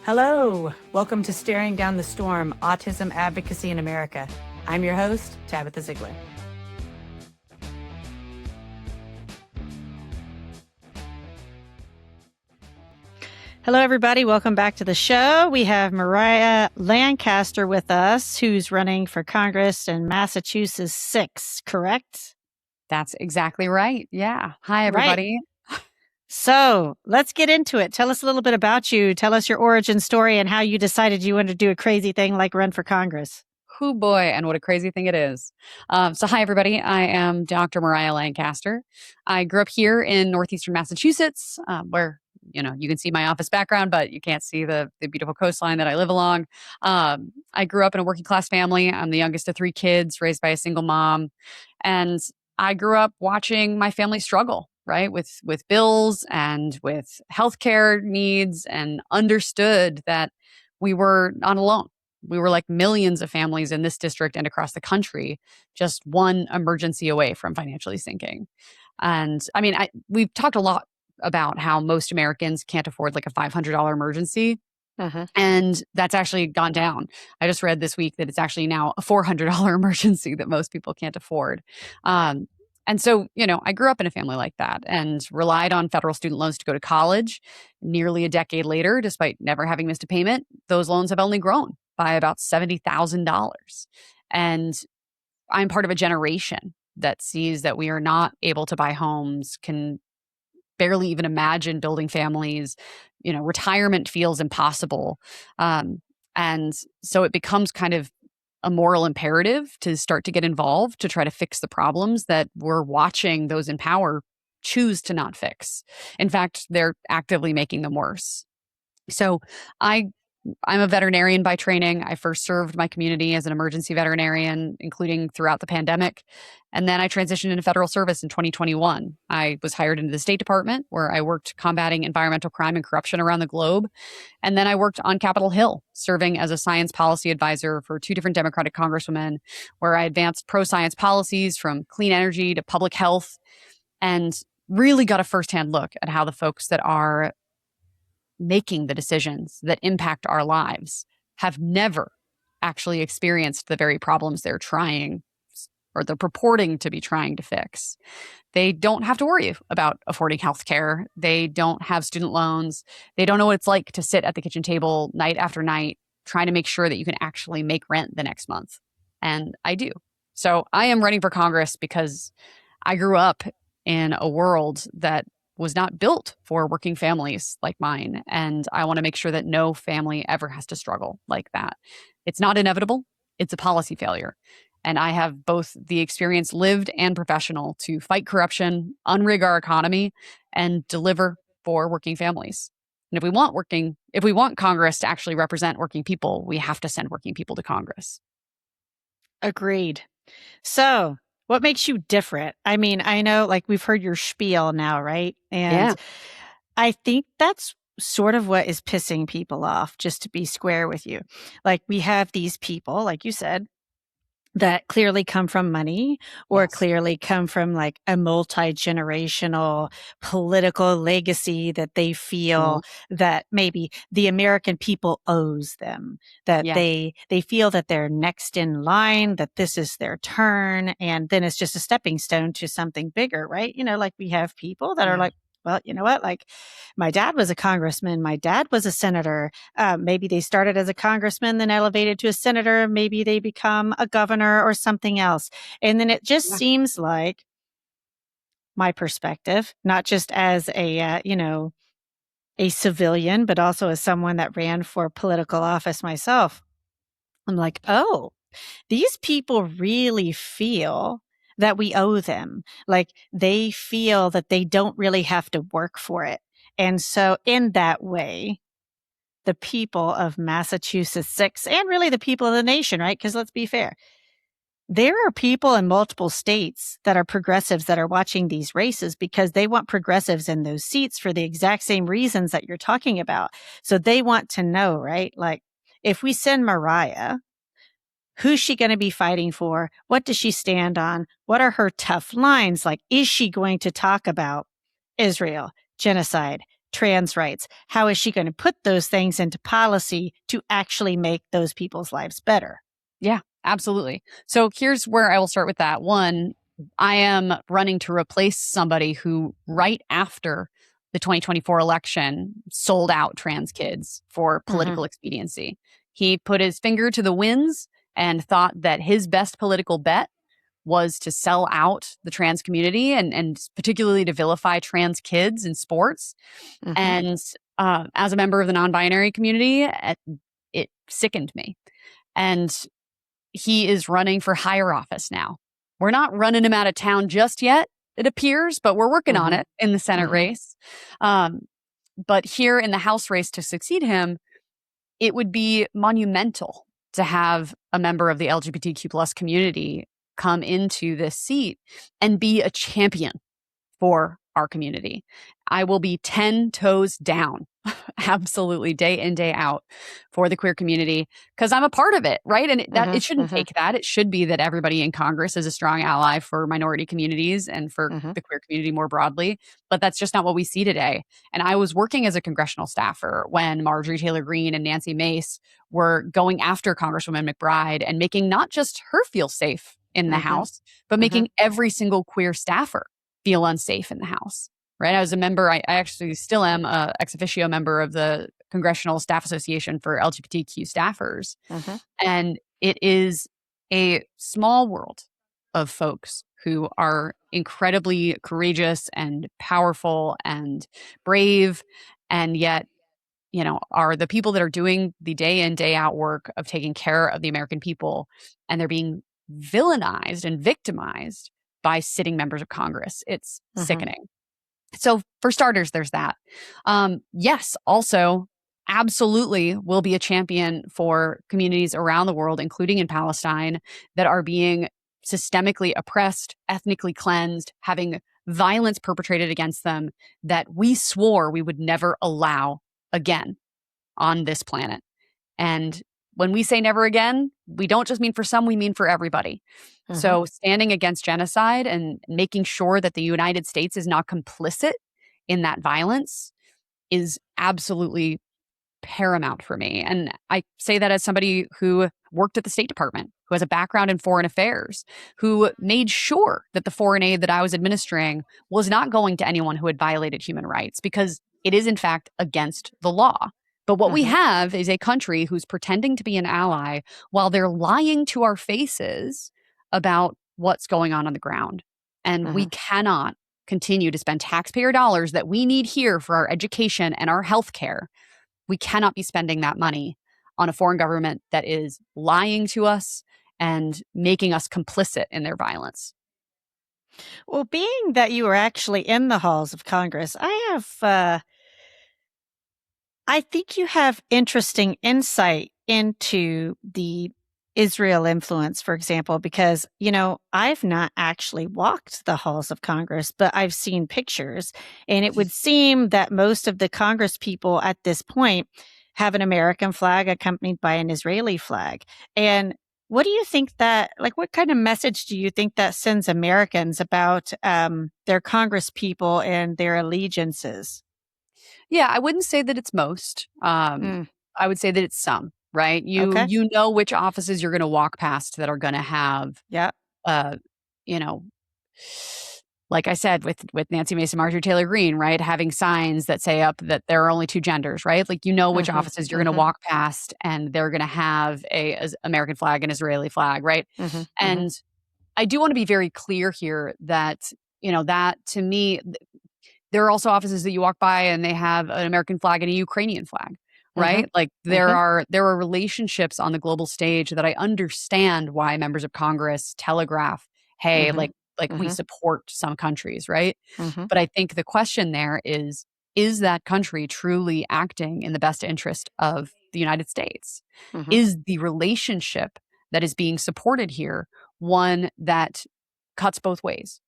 Hello, welcome to Staring Down the Storm, Autism Advocacy in America. I'm your host, Tabitha Ziegler. Hello, everybody. Welcome back to the show. We have Mariah Lancaster with us, who's running for Congress in Massachusetts 6, correct? That's exactly right. Yeah. Hi, everybody. Right. So let's get into it. Tell us a little bit about you. Tell us your origin story and how you decided you wanted to do a crazy thing like run for Congress. Hoo boy, and what a crazy thing it is. So hi, everybody. I am Dr. Mariah Lancaster. I grew up here in northeastern Massachusetts, where you can see my office background, but you can't see the beautiful coastline that I live along. I grew up in a working class family. I'm the youngest of 3 kids, raised by a single mom, and I grew up watching my family struggle, right, with bills and with healthcare needs, and understood that we were not alone. We were like millions of families in this district and across the country, just one emergency away from financially sinking. And I mean, we've talked a lot about how most Americans can't afford like a $500 emergency. And that's actually gone down. I just read this week that it's actually now a $400 emergency that most people can't afford. And so, I grew up in a family like that and relied on federal student loans to go to college. Nearly a decade later, despite never having missed a payment, those loans have only grown by about $70,000. And I'm part of a generation that sees that we are not able to buy homes, can barely even imagine building families. Retirement feels impossible. And so it becomes kind of a moral imperative to start to get involved to try to fix the problems that we're watching those in power choose to not fix. In fact, they're actively making them worse. So I'm a veterinarian by training. I first served my community as an emergency veterinarian, including throughout the pandemic. And then I transitioned into federal service in 2021. I was hired into the State Department, where I worked combating environmental crime and corruption around the globe. And then I worked on Capitol Hill, serving as a science policy advisor for 2 different Democratic congresswomen, where I advanced pro-science policies from clean energy to public health, and really got a firsthand look at how the folks that are making the decisions that impact our lives have never actually experienced the very problems they're trying, or they're purporting to be trying to fix. They don't have to worry about affording health care. They don't have student loans. They don't know what it's like to sit at the kitchen table night after night trying to make sure that you can actually make rent the next month. And I do. So I am running for Congress because I grew up in a world that was not built for working families like mine. And I want to make sure that no family ever has to struggle like that. It's not inevitable. It's a policy failure. And I have both the experience, lived and professional, to fight corruption, unrig our economy, and deliver for working families. And if we want Congress to actually represent working people, we have to send working people to Congress. Agreed. So what makes you different? I mean, I know, like, we've heard your spiel now, right? And I think that's sort of what is pissing people off, just to be square with you. Like, we have these people, like you said, that clearly come from money, or clearly come from like a multi-generational political legacy that they feel that maybe the American people owes them, that they feel that they're next in line, that this is their turn. And then it's just a stepping stone to something bigger, right? Like we have people that are like, well, you know what? Like, my dad was a congressman. My dad was a senator. Maybe they started as a congressman, then elevated to a senator. Maybe they become a governor or something else. And then it just seems like, my perspective, not just as a civilian, but also as someone that ran for political office myself. I'm like, oh, these people really feel that we owe them. Like, they feel that they don't really have to work for it. And so in that way, the people of Massachusetts 6, and really the people of the nation, right? Because let's be fair, there are people in multiple states that are progressives that are watching these races because they want progressives in those seats for the exact same reasons that you're talking about. So they want to know, right? Like, if we send Mariah, who's she going to be fighting for? What does she stand on? What are her tough lines? Like, is she going to talk about Israel, genocide, trans rights? How is she going to put those things into policy to actually make those people's lives better? Yeah, absolutely. So here's where I will start with that. One, I am running to replace somebody who, right after the 2024 election, sold out trans kids for political expediency. He put his finger to the winds and thought that his best political bet was to sell out the trans community and particularly to vilify trans kids in sports. And as a member of the non-binary community, it sickened me. And he is running for higher office now. We're not running him out of town just yet, it appears, but we're working on it in the Senate race. But here in the House race to succeed him, it would be monumental to have a member of the LGBTQ plus community come into this seat and be a champion for our community. I will be 10 toes down, absolutely, day in, day out for the queer community because I'm a part of it, right? And it shouldn't take that. It should be that everybody in Congress is a strong ally for minority communities and for the queer community more broadly. But that's just not what we see today. And I was working as a congressional staffer when Marjorie Taylor Greene and Nancy Mace were going after Congresswoman McBride and making not just her feel safe in the House, but making every single queer staffer feel unsafe in the House, right? I was a member, I actually still am a ex officio member of the Congressional Staff Association for LGBTQ staffers. And it is a small world of folks who are incredibly courageous and powerful and brave, and yet, you know, are the people that are doing the day in, day out work of taking care of the American people, and they're being villainized and victimized by sitting members of Congress. It's sickening. So for starters, there's that. Yes, also, absolutely will be a champion for communities around the world, including in Palestine, that are being systemically oppressed, ethnically cleansed, having violence perpetrated against them that we swore we would never allow again on this planet. And when we say never again, we don't just mean for some, we mean for everybody. So standing against genocide and making sure that the United States is not complicit in that violence is absolutely paramount for me. And I say that as somebody who worked at the State Department, who has a background in foreign affairs, who made sure that the foreign aid that I was administering was not going to anyone who had violated human rights, because it is in fact against the law. But what we have is a country who's pretending to be an ally while they're lying to our faces about what's going on the ground. And we cannot continue to spend taxpayer dollars that we need here for our education and our health care. We cannot be spending that money on a foreign government that is lying to us and making us complicit in their violence. Well, being that you were actually in the halls of Congress, I think you have interesting insight into the Israel influence, for example, because, you know, I've not actually walked the halls of Congress, but I've seen pictures, and it would seem that most of the Congress people at this point have an American flag accompanied by an Israeli flag. And what do you think what kind of message do you think that sends Americans about their Congress people and their allegiances? Yeah, I wouldn't say that it's most. I would say that it's some, right? You know which offices you're going to walk past that are going to have, uh, you know, like I said with Nancy Mace and Marjorie Taylor Greene, right? Having signs that say up that there are only two genders, right? Like, you know which offices you're going to walk past, and they're going to have a American flag and Israeli flag, right? And I do want to be very clear here that, you know, that to me, there are also offices that you walk by and they have an American flag and a Ukrainian flag, right? Like there are relationships on the global stage that I understand why members of Congress telegraph, hey, like we support some countries, right? But I think the question there is that country truly acting in the best interest of the United States? Is the relationship that is being supported here one that cuts both ways?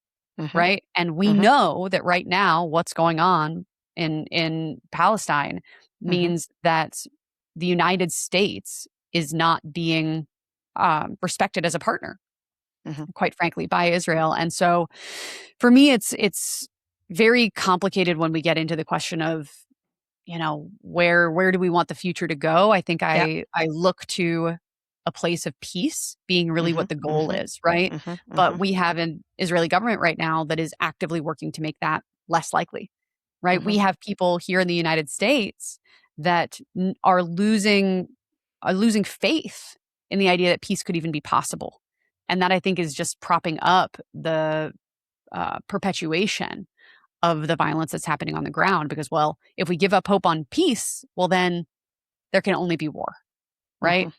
Right. And we know that right now what's going on in Palestine means that the United States is not being respected as a partner, quite frankly, by Israel. And so for me, it's very complicated when we get into the question of where do we want the future to go? I think Yep. I look to a place of peace being really Mhm. what the goal Mhm. is, right? Mhm. But Mhm. we have an Israeli government right now that is actively working to make that less likely, right? We Mhm. have people here in the United States that are losing faith in the idea that peace could even be possible. And that I think is just propping up the perpetuation of the violence that's happening on the ground because, well, if we give up hope on peace, well, then there can only be war, right? Mhm.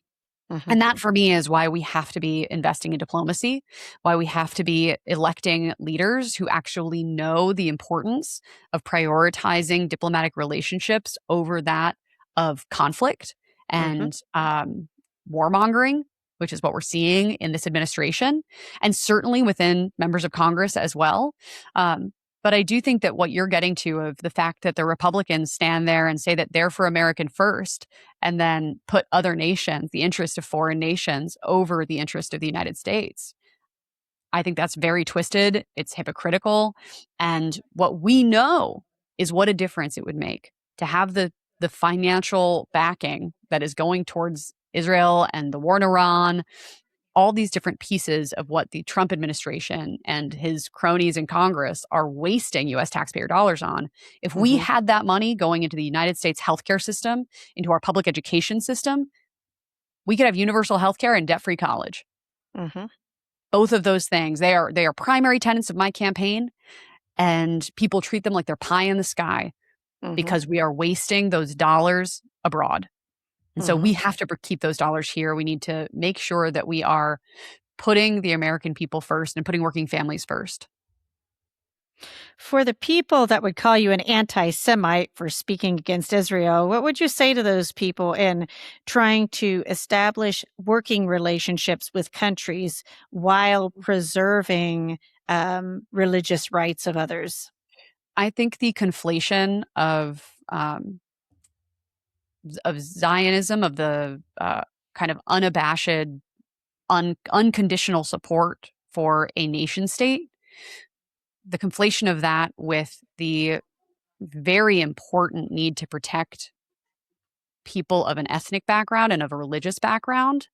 Mhm. And that for me is why we have to be investing in diplomacy, why we have to be electing leaders who actually know the importance of prioritizing diplomatic relationships over that of conflict Mhm. and warmongering, which is what we're seeing in this administration, and certainly within members of Congress as well. But I do think that what you're getting to of the fact that the Republicans stand there and say that they're for American first and then put other nations, the interest of foreign nations, over the interest of the United States. I think that's very twisted. It's hypocritical. And what we know is what a difference it would make to have the financial backing that is going towards Israel and the war in Iran, all these different pieces of what the Trump administration and his cronies in Congress are wasting US taxpayer dollars on. If we Mhm. had that money going into the United States healthcare system, into our public education system, we could have universal healthcare and debt-free college. Mhm. Both of those things, they are primary tenets of my campaign, and people treat them like they're pie in the sky Mhm. because we are wasting those dollars abroad. And so we Mhm. have to keep those dollars here. We need to make sure that we are putting the American people first and putting working families first. For the people that would call you an anti-Semite for speaking against Israel, what would you say to those people in trying to establish working relationships with countries while preserving religious rights of others? I think the conflation of Zionism, of the kind of unabashed, unconditional support for a nation state, the conflation of that with the very important need to protect people of an ethnic background and of a religious background,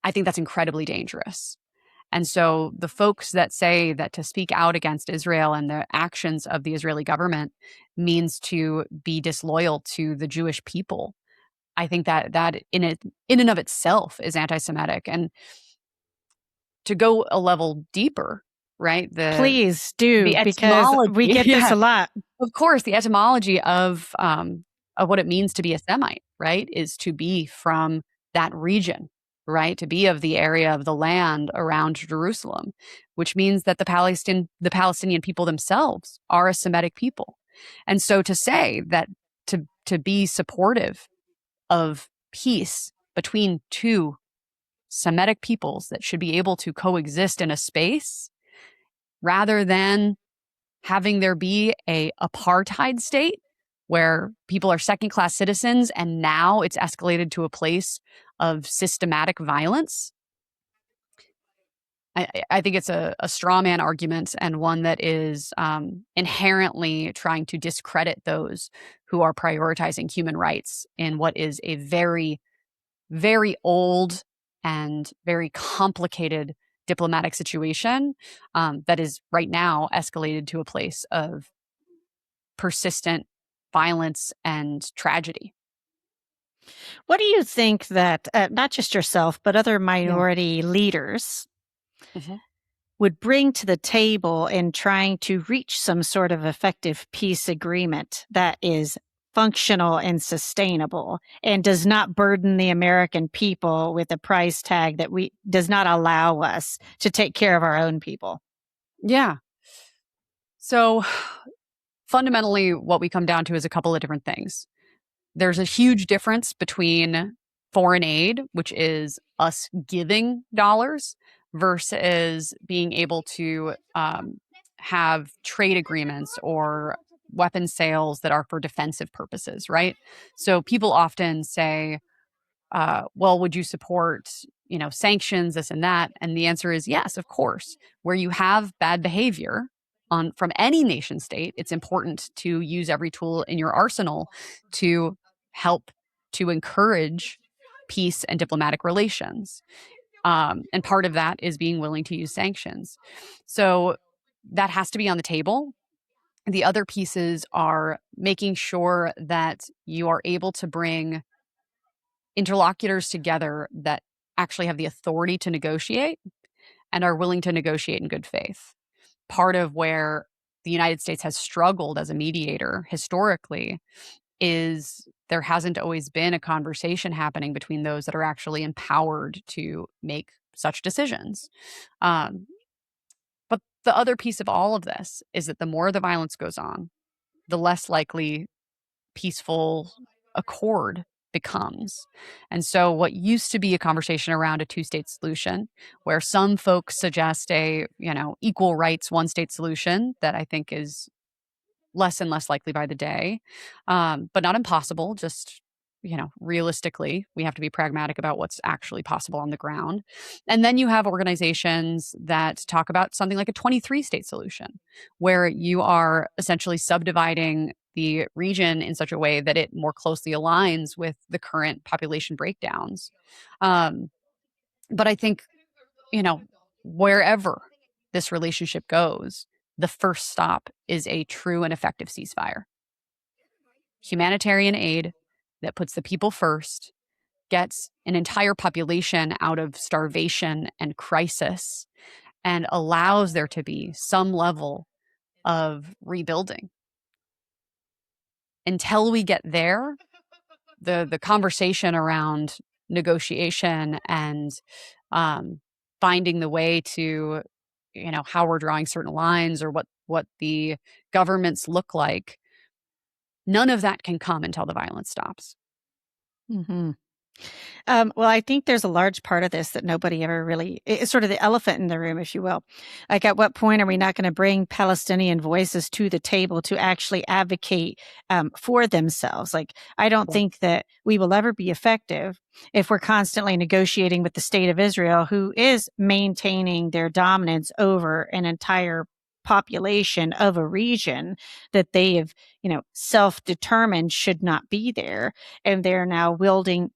I think that's incredibly dangerous. And so the folks that say that to speak out against Israel and the actions of the Israeli government means to be disloyal to the Jewish people, I think that in and of itself is anti-Semitic. And to go a level deeper, right? Please The do, because etymology, we get this yeah, a lot. of course, the etymology of what it means to be a Semite, right, is to be from that region, right, to be of the area of the land around Jerusalem, which means that the Palestinian people themselves are a Semitic people, and so to say that to be supportive of peace between two Semitic peoples that should be able to coexist in a space rather than having there be a apartheid state where people are second class citizens and now it's escalated to a place of systematic violence. I think it's a straw man argument and one that is inherently trying to discredit those who are prioritizing human rights in what is a very, very old and very complicated diplomatic situation that is right now escalated to a place of persistent violence and tragedy. What do you think that not just yourself, but other Yeah. minority leaders Mhm. would bring to the table in trying to reach some sort of effective peace agreement that is functional and sustainable and does not burden the American people with a price tag that we does not allow us to take care of our own people? Yeah. So fundamentally, what we come down to is a couple of different things. There's a huge difference between foreign aid, which is us giving dollars, versus being able to have trade agreements or weapon sales that are for defensive purposes, right? So people often say, well, would you support, sanctions, this and that? And the answer is yes, of course. Where you have bad behavior, from any nation state, it's important to use every tool in your arsenal to help to encourage peace and diplomatic relations. And part of that is being willing to use sanctions. So that has to be on the table. The other pieces are making sure that you are able to bring interlocutors together that actually have the authority to negotiate and are willing to negotiate in good faith. Part of where the United States has struggled as a mediator historically is there hasn't always been a conversation happening between those that are actually empowered to make such decisions. Um, but the other piece of all of this is that the more the violence goes on, the less likely peaceful accord becomes. And so what used to be a conversation around a two-state solution, where some folks suggest a, equal rights one-state solution that I think is less and less likely by the day, but not impossible. Just, realistically, we have to be pragmatic about what's actually possible on the ground. And then you have organizations that talk about something like a 23-state solution, where you are essentially subdividing the region in such a way that it more closely aligns with the current population breakdowns. But I think, you know, wherever this relationship goes, the first stop is a true and effective ceasefire. Humanitarian aid that puts the people first, gets an entire population out of starvation and crisis, and allows there to be some level of rebuilding. Until we get there, the conversation around negotiation and finding the way to, how we're drawing certain lines or what the governments look like, none of that can come until the violence stops. Mm-hmm. Well, I think there's a large part of this that nobody ever really, it's sort of the elephant in the room, if you will. Like, at what point are we not going to bring Palestinian voices to the table to actually advocate for themselves? Like, I don't think that we will ever be effective if we're constantly negotiating with the state of Israel, who is maintaining their dominance over an entire population of a region that they have, self-determined should not be there. And they're now wielding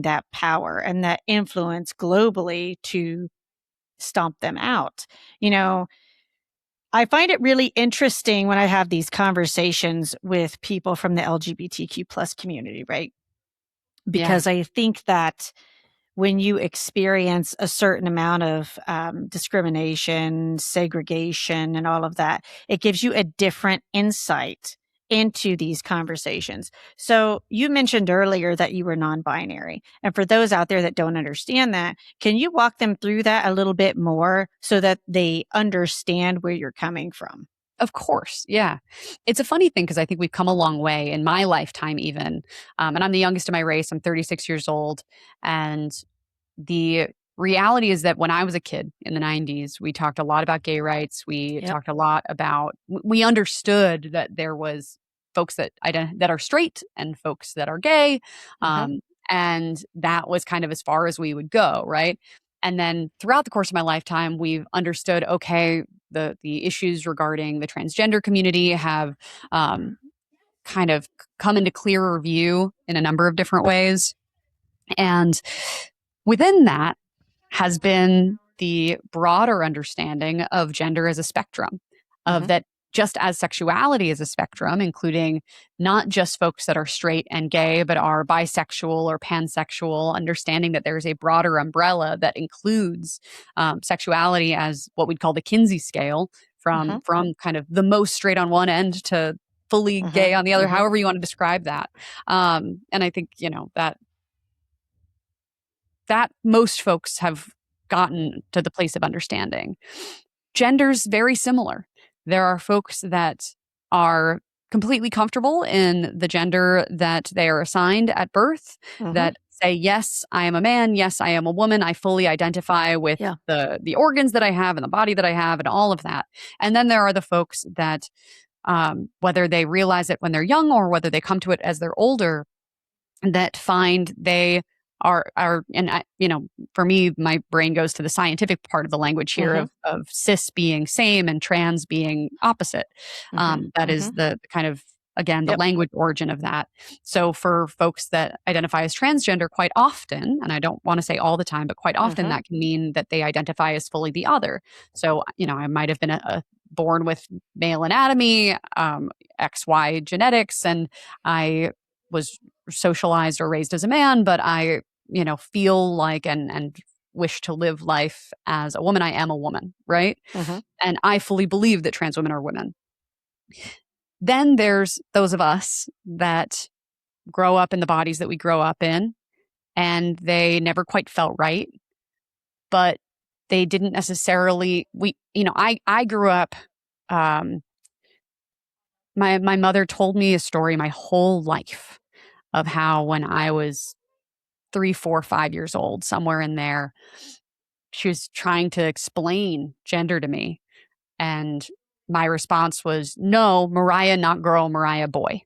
that power and that influence globally to stomp them out. I find it really interesting when I have these conversations with people from the LGBTQ plus community, right? Because I think that when you experience a certain amount of discrimination, segregation, and all of that, it gives you a different insight into these conversations. So you mentioned earlier that you were non-binary. And for those out there that don't understand that, can you walk them through that a little bit more so that they understand where you're coming from? Of course. Yeah. It's a funny thing because I think we've come a long way in my lifetime, even. And I'm the youngest in my race. I'm 36 years old. And the reality is that when I was a kid in the 90s, we talked a lot about gay rights. We talked a lot about, we understood that there was folks that are straight and folks that are gay. And that was kind of as far as we would go, right? And then throughout the course of my lifetime, we've understood, okay, the issues regarding the transgender community have kind of come into clearer view in a number of different ways. And within that has been the broader understanding of gender as a spectrum, of that just as sexuality is a spectrum, including not just folks that are straight and gay, but are bisexual or pansexual, understanding that there's a broader umbrella that includes sexuality as what we'd call the Kinsey scale, from kind of the most straight on one end to fully gay on the other, however you want to describe that. And I think, that most folks have gotten to the place of understanding. Gender's very similar. There are folks that are completely comfortable in the gender that they are assigned at birth, that say, yes, I am a man. Yes, I am a woman. I fully identify with the organs that I have and the body that I have and all of that. And then there are the folks that, whether they realize it when they're young or whether they come to it as they're older, that find they and for me, my brain goes to the scientific part of the language here of cis being same and trans being opposite. That is the kind of, again, the language origin of that. So for folks that identify as transgender, quite often, and I don't want to say all the time, but quite often that can mean that they identify as fully the other. So, I might have been born with male anatomy, XY genetics, and I was socialized or raised as a man, but I, feel like and wish to live life as a woman. I am a woman, right? And I fully believe that trans women are women. Then there's those of us that grow up in the bodies that we grow up in, and they never quite felt right, but they didn't necessarily, I grew up, my mother told me a story my whole life of how when I was 3, 4, 5 years old, somewhere in there, she was trying to explain gender to me. And my response was, no, Mariah, not girl, Mariah, boy.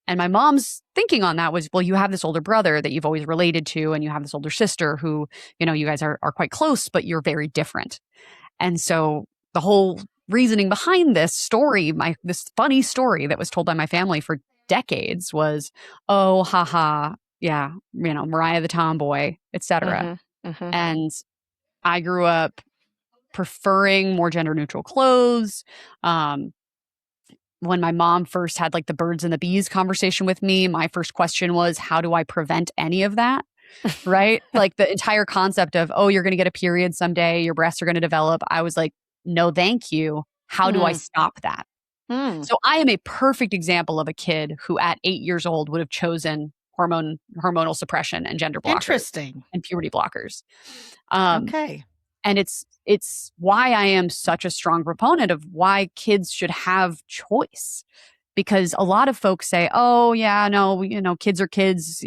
And my mom's thinking on that was, well, you have this older brother that you've always related to, and you have this older sister who, you guys are quite close, but you're very different. And so the whole reasoning behind this story, this funny story that was told by my family for decades was, oh, haha, yeah, Mariah the tomboy, etc. And I grew up preferring more gender neutral clothes. When my mom first had like the birds and the bees conversation with me, my first question was, how do I prevent any of that? Right? Like the entire concept of, oh, you're going to get a period someday, your breasts are going to develop. I was like, no, thank you. How do I stop that? So I am a perfect example of a kid who at 8 years old would have chosen hormonal suppression and gender blockers. Interesting. And puberty blockers. Okay. And it's why I am such a strong proponent of why kids should have choice. Because a lot of folks say, oh, yeah, no, kids are kids,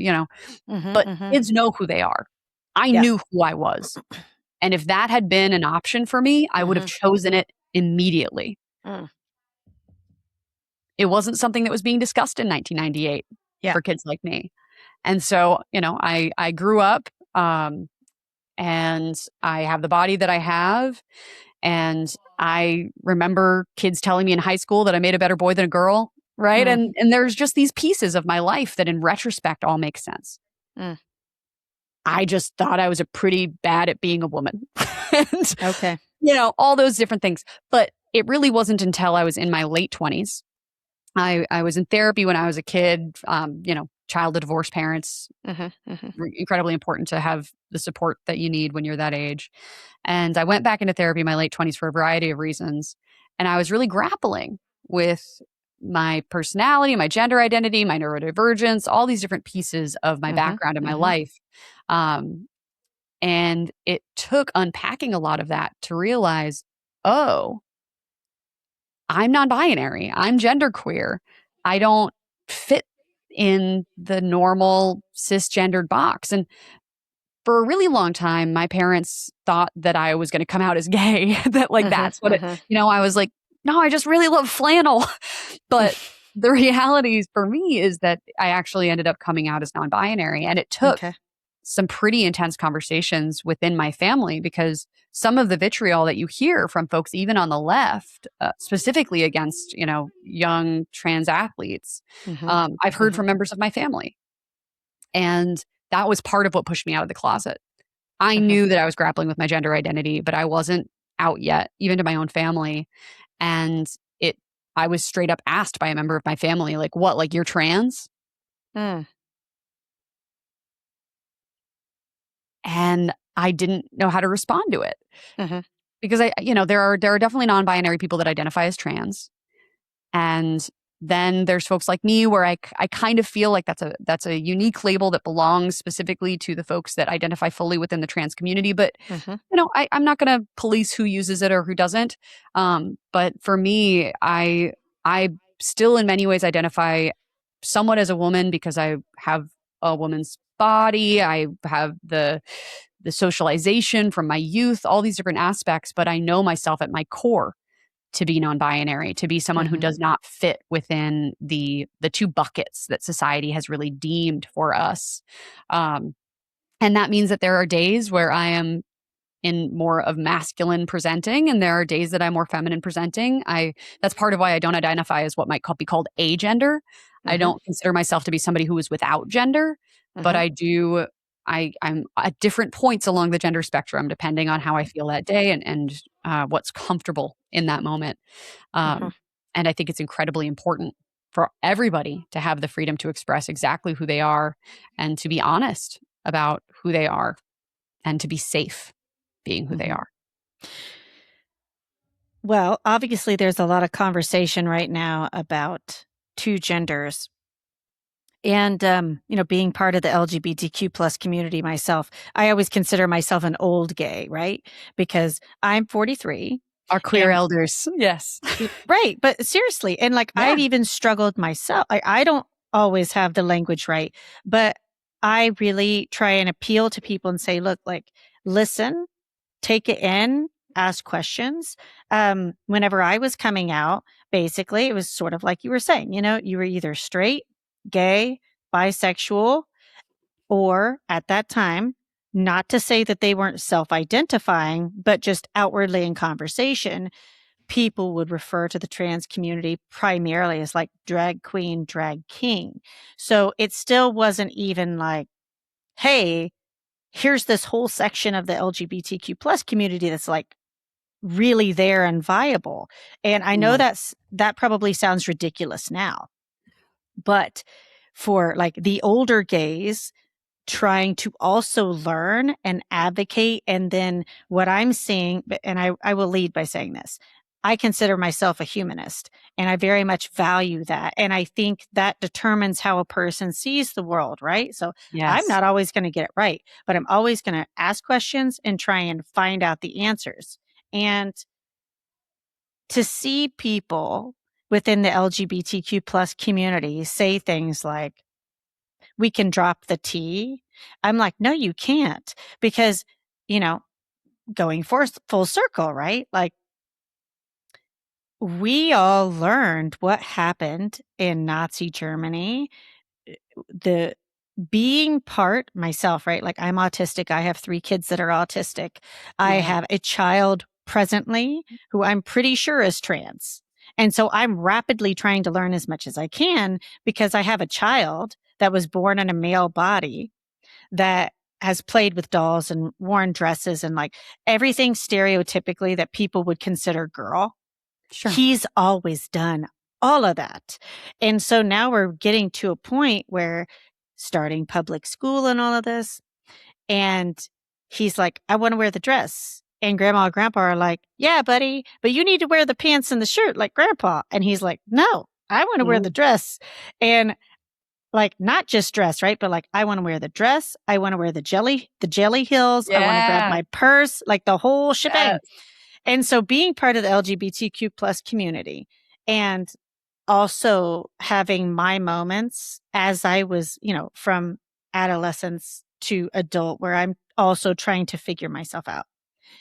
but kids know who they are. I knew who I was. And if that had been an option for me, I would have chosen it immediately. It wasn't something that was being discussed in 1998 for kids like me. And so, I grew up and I have the body that I have. And I remember kids telling me in high school that I made a better boy than a girl. Right. And there's just these pieces of my life that in retrospect all make sense. I just thought I was pretty bad at being a woman. And, all those different things. But it really wasn't until I was in my late 20s. I was in therapy when I was a kid, child of divorced parents, incredibly important to have the support that you need when you're that age. And I went back into therapy in my late 20s for a variety of reasons. And I was really grappling with my personality, my gender identity, my neurodivergence, all these different pieces of my background and my life. And it took unpacking a lot of that to realize, oh, I'm non-binary. I'm genderqueer. I don't fit in the normal cisgendered box. And for a really long time, my parents thought that I was going to come out as gay, that that's what I was like, no, I just really love flannel. But the reality for me is that I actually ended up coming out as non-binary. And it took some pretty intense conversations within my family, because some of the vitriol that you hear from folks, even on the left, specifically against, young trans athletes, I've heard from members of my family. And that was part of what pushed me out of the closet. I knew that I was grappling with my gender identity, but I wasn't out yet, even to my own family. And I was straight up asked by a member of my family, like, what, like you're trans? And I didn't know how to respond to it. Because there are definitely non-binary people that identify as trans. And then there's folks like me where I kind of feel like that's a unique label that belongs specifically to the folks that identify fully within the trans community. But, I'm not going to police who uses it or who doesn't. But for me, I still in many ways identify somewhat as a woman because I have a woman's body. I have the socialization from my youth, all these different aspects, but I know myself at my core to be non-binary, to be someone who does not fit within the two buckets that society has really deemed for us. And that means that there are days where I am in more of masculine presenting, and there are days that I'm more feminine presenting. That's part of why I don't identify as what might be called agender. I don't consider myself to be somebody who is without gender, but I'm at different points along the gender spectrum, depending on how I feel that day and what's comfortable in that moment. And I think it's incredibly important for everybody to have the freedom to express exactly who they are and to be honest about who they are and to be safe being who they are. Well, obviously, there's a lot of conversation right now about two genders. And, being part of the LGBTQ plus community myself, I always consider myself an old gay, right? Because I'm 43. Our queer elders. Yes. Right. But seriously, and I've even struggled myself. I don't always have the language right, but I really try and appeal to people and say, look, listen, take it in, ask questions. Whenever I was coming out, basically, it was sort of like you were saying, you were either straight, gay, bisexual, or at that time, not to say that they weren't self-identifying, but just outwardly in conversation, people would refer to the trans community primarily as drag queen, drag king. So it still wasn't even hey, here's this whole section of the LGBTQ plus community that's really there and viable. And I know that probably sounds ridiculous now, but for the older gays trying to also learn and advocate, and then what I'm seeing, and I will lead by saying this, I consider myself a humanist, and I very much value that. And I think that determines how a person sees the world, right? So I'm not always going to get it right, but I'm always going to ask questions and try and find out the answers. And to see people within the LGBTQ plus community say things like, we can drop the T. I'm like, no, you can't, because, going full circle, right? We all learned what happened in Nazi Germany. The being part myself, right? I'm autistic. I have 3 kids that are autistic. I have a child presently who I'm pretty sure is trans. And so I'm rapidly trying to learn as much as I can because I have a child that was born in a male body that has played with dolls and worn dresses and everything stereotypically that people would consider girl. Sure. He's always done all of that. And so now we're getting to a point where starting public school and all of this, and he's like, I want to wear the dress. And grandma and grandpa are like, yeah, buddy, but you need to wear the pants and the shirt like grandpa. And he's like, no, I want to wear the dress. And not just dress, right? But I want to wear the dress. I want to wear the jelly heels. I want to grab my purse, the whole shebang. Yes. And so being part of the LGBTQ plus community and also having my moments as I was, from adolescence to adult, where I'm also trying to figure myself out.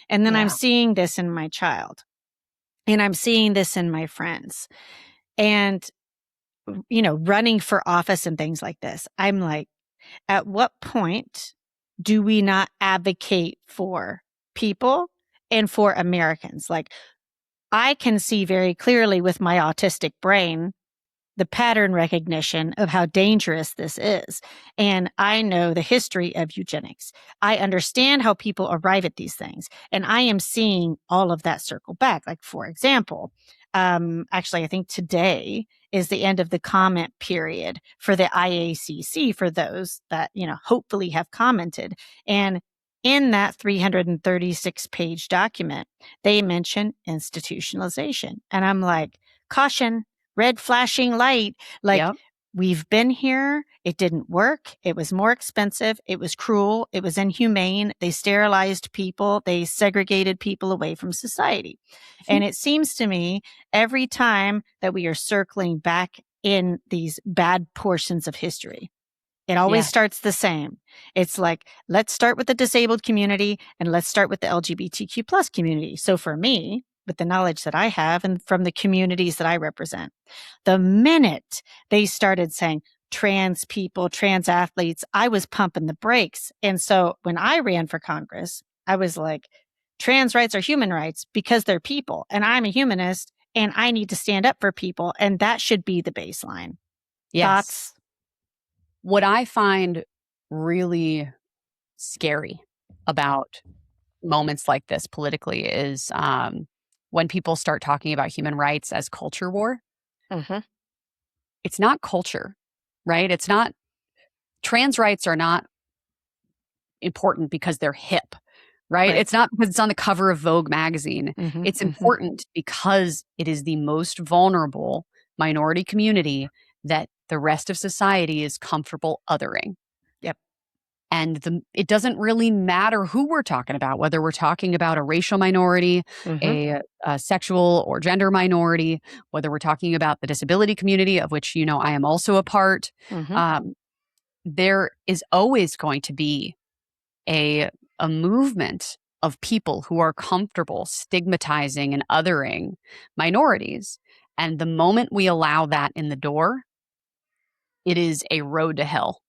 And then I'm seeing this in my child, and I'm seeing this in my friends, and, running for office and things like this. I'm like, at what point do we not advocate for people and for Americans? I can see very clearly with my autistic brain the pattern recognition of how dangerous this is. And I know the history of eugenics. I understand how people arrive at these things. And I am seeing all of that circle back. For example, actually, I think today is the end of the comment period for the IACC for those that, hopefully have commented. And in that 336-page document, they mention institutionalization. And I'm like, caution, red flashing light. We've been here. It didn't work. It was more expensive. It was cruel. It was inhumane. They sterilized people. They segregated people away from society. And it seems to me every time that we are circling back in these bad portions of history, it always starts the same. It's let's start with the disabled community and let's start with the LGBTQ plus community. So for me, with the knowledge that I have and from the communities that I represent. The minute they started saying trans people, trans athletes, I was pumping the brakes. And so when I ran for Congress, I was like, trans rights are human rights because they're people. And I'm a humanist and I need to stand up for people. And that should be the baseline. Yes. Thoughts? What I find really scary about moments like this politically is when people start talking about human rights as culture war. Mm-hmm. It's not culture, right? It's not, trans rights are not important because they're hip, right? It's not because it's on the cover of Vogue magazine. Mm-hmm. It's Mm-hmm. important because it is the most vulnerable minority community that the rest of society is comfortable othering. Yep. And it doesn't really matter who we're talking about, whether we're talking about a racial minority, Mm-hmm. a sexual or gender minority, whether we're talking about the disability community, of which, I am also a part. Mm-hmm. There is always going to be a movement of people who are comfortable stigmatizing and othering minorities. And the moment we allow that in the door, it is a road to hell.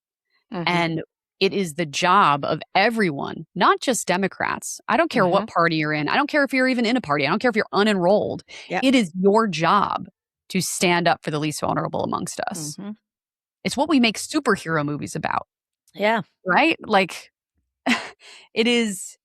Mm-hmm. And it is the job of everyone, not just Democrats. I don't care Mm-hmm. what party you're in. I don't care if you're even in a party. I don't care if you're unenrolled. Yep. It is your job to stand up for the least vulnerable amongst us. Mm-hmm. It's what we make superhero movies about. Yeah. Right? Like, it is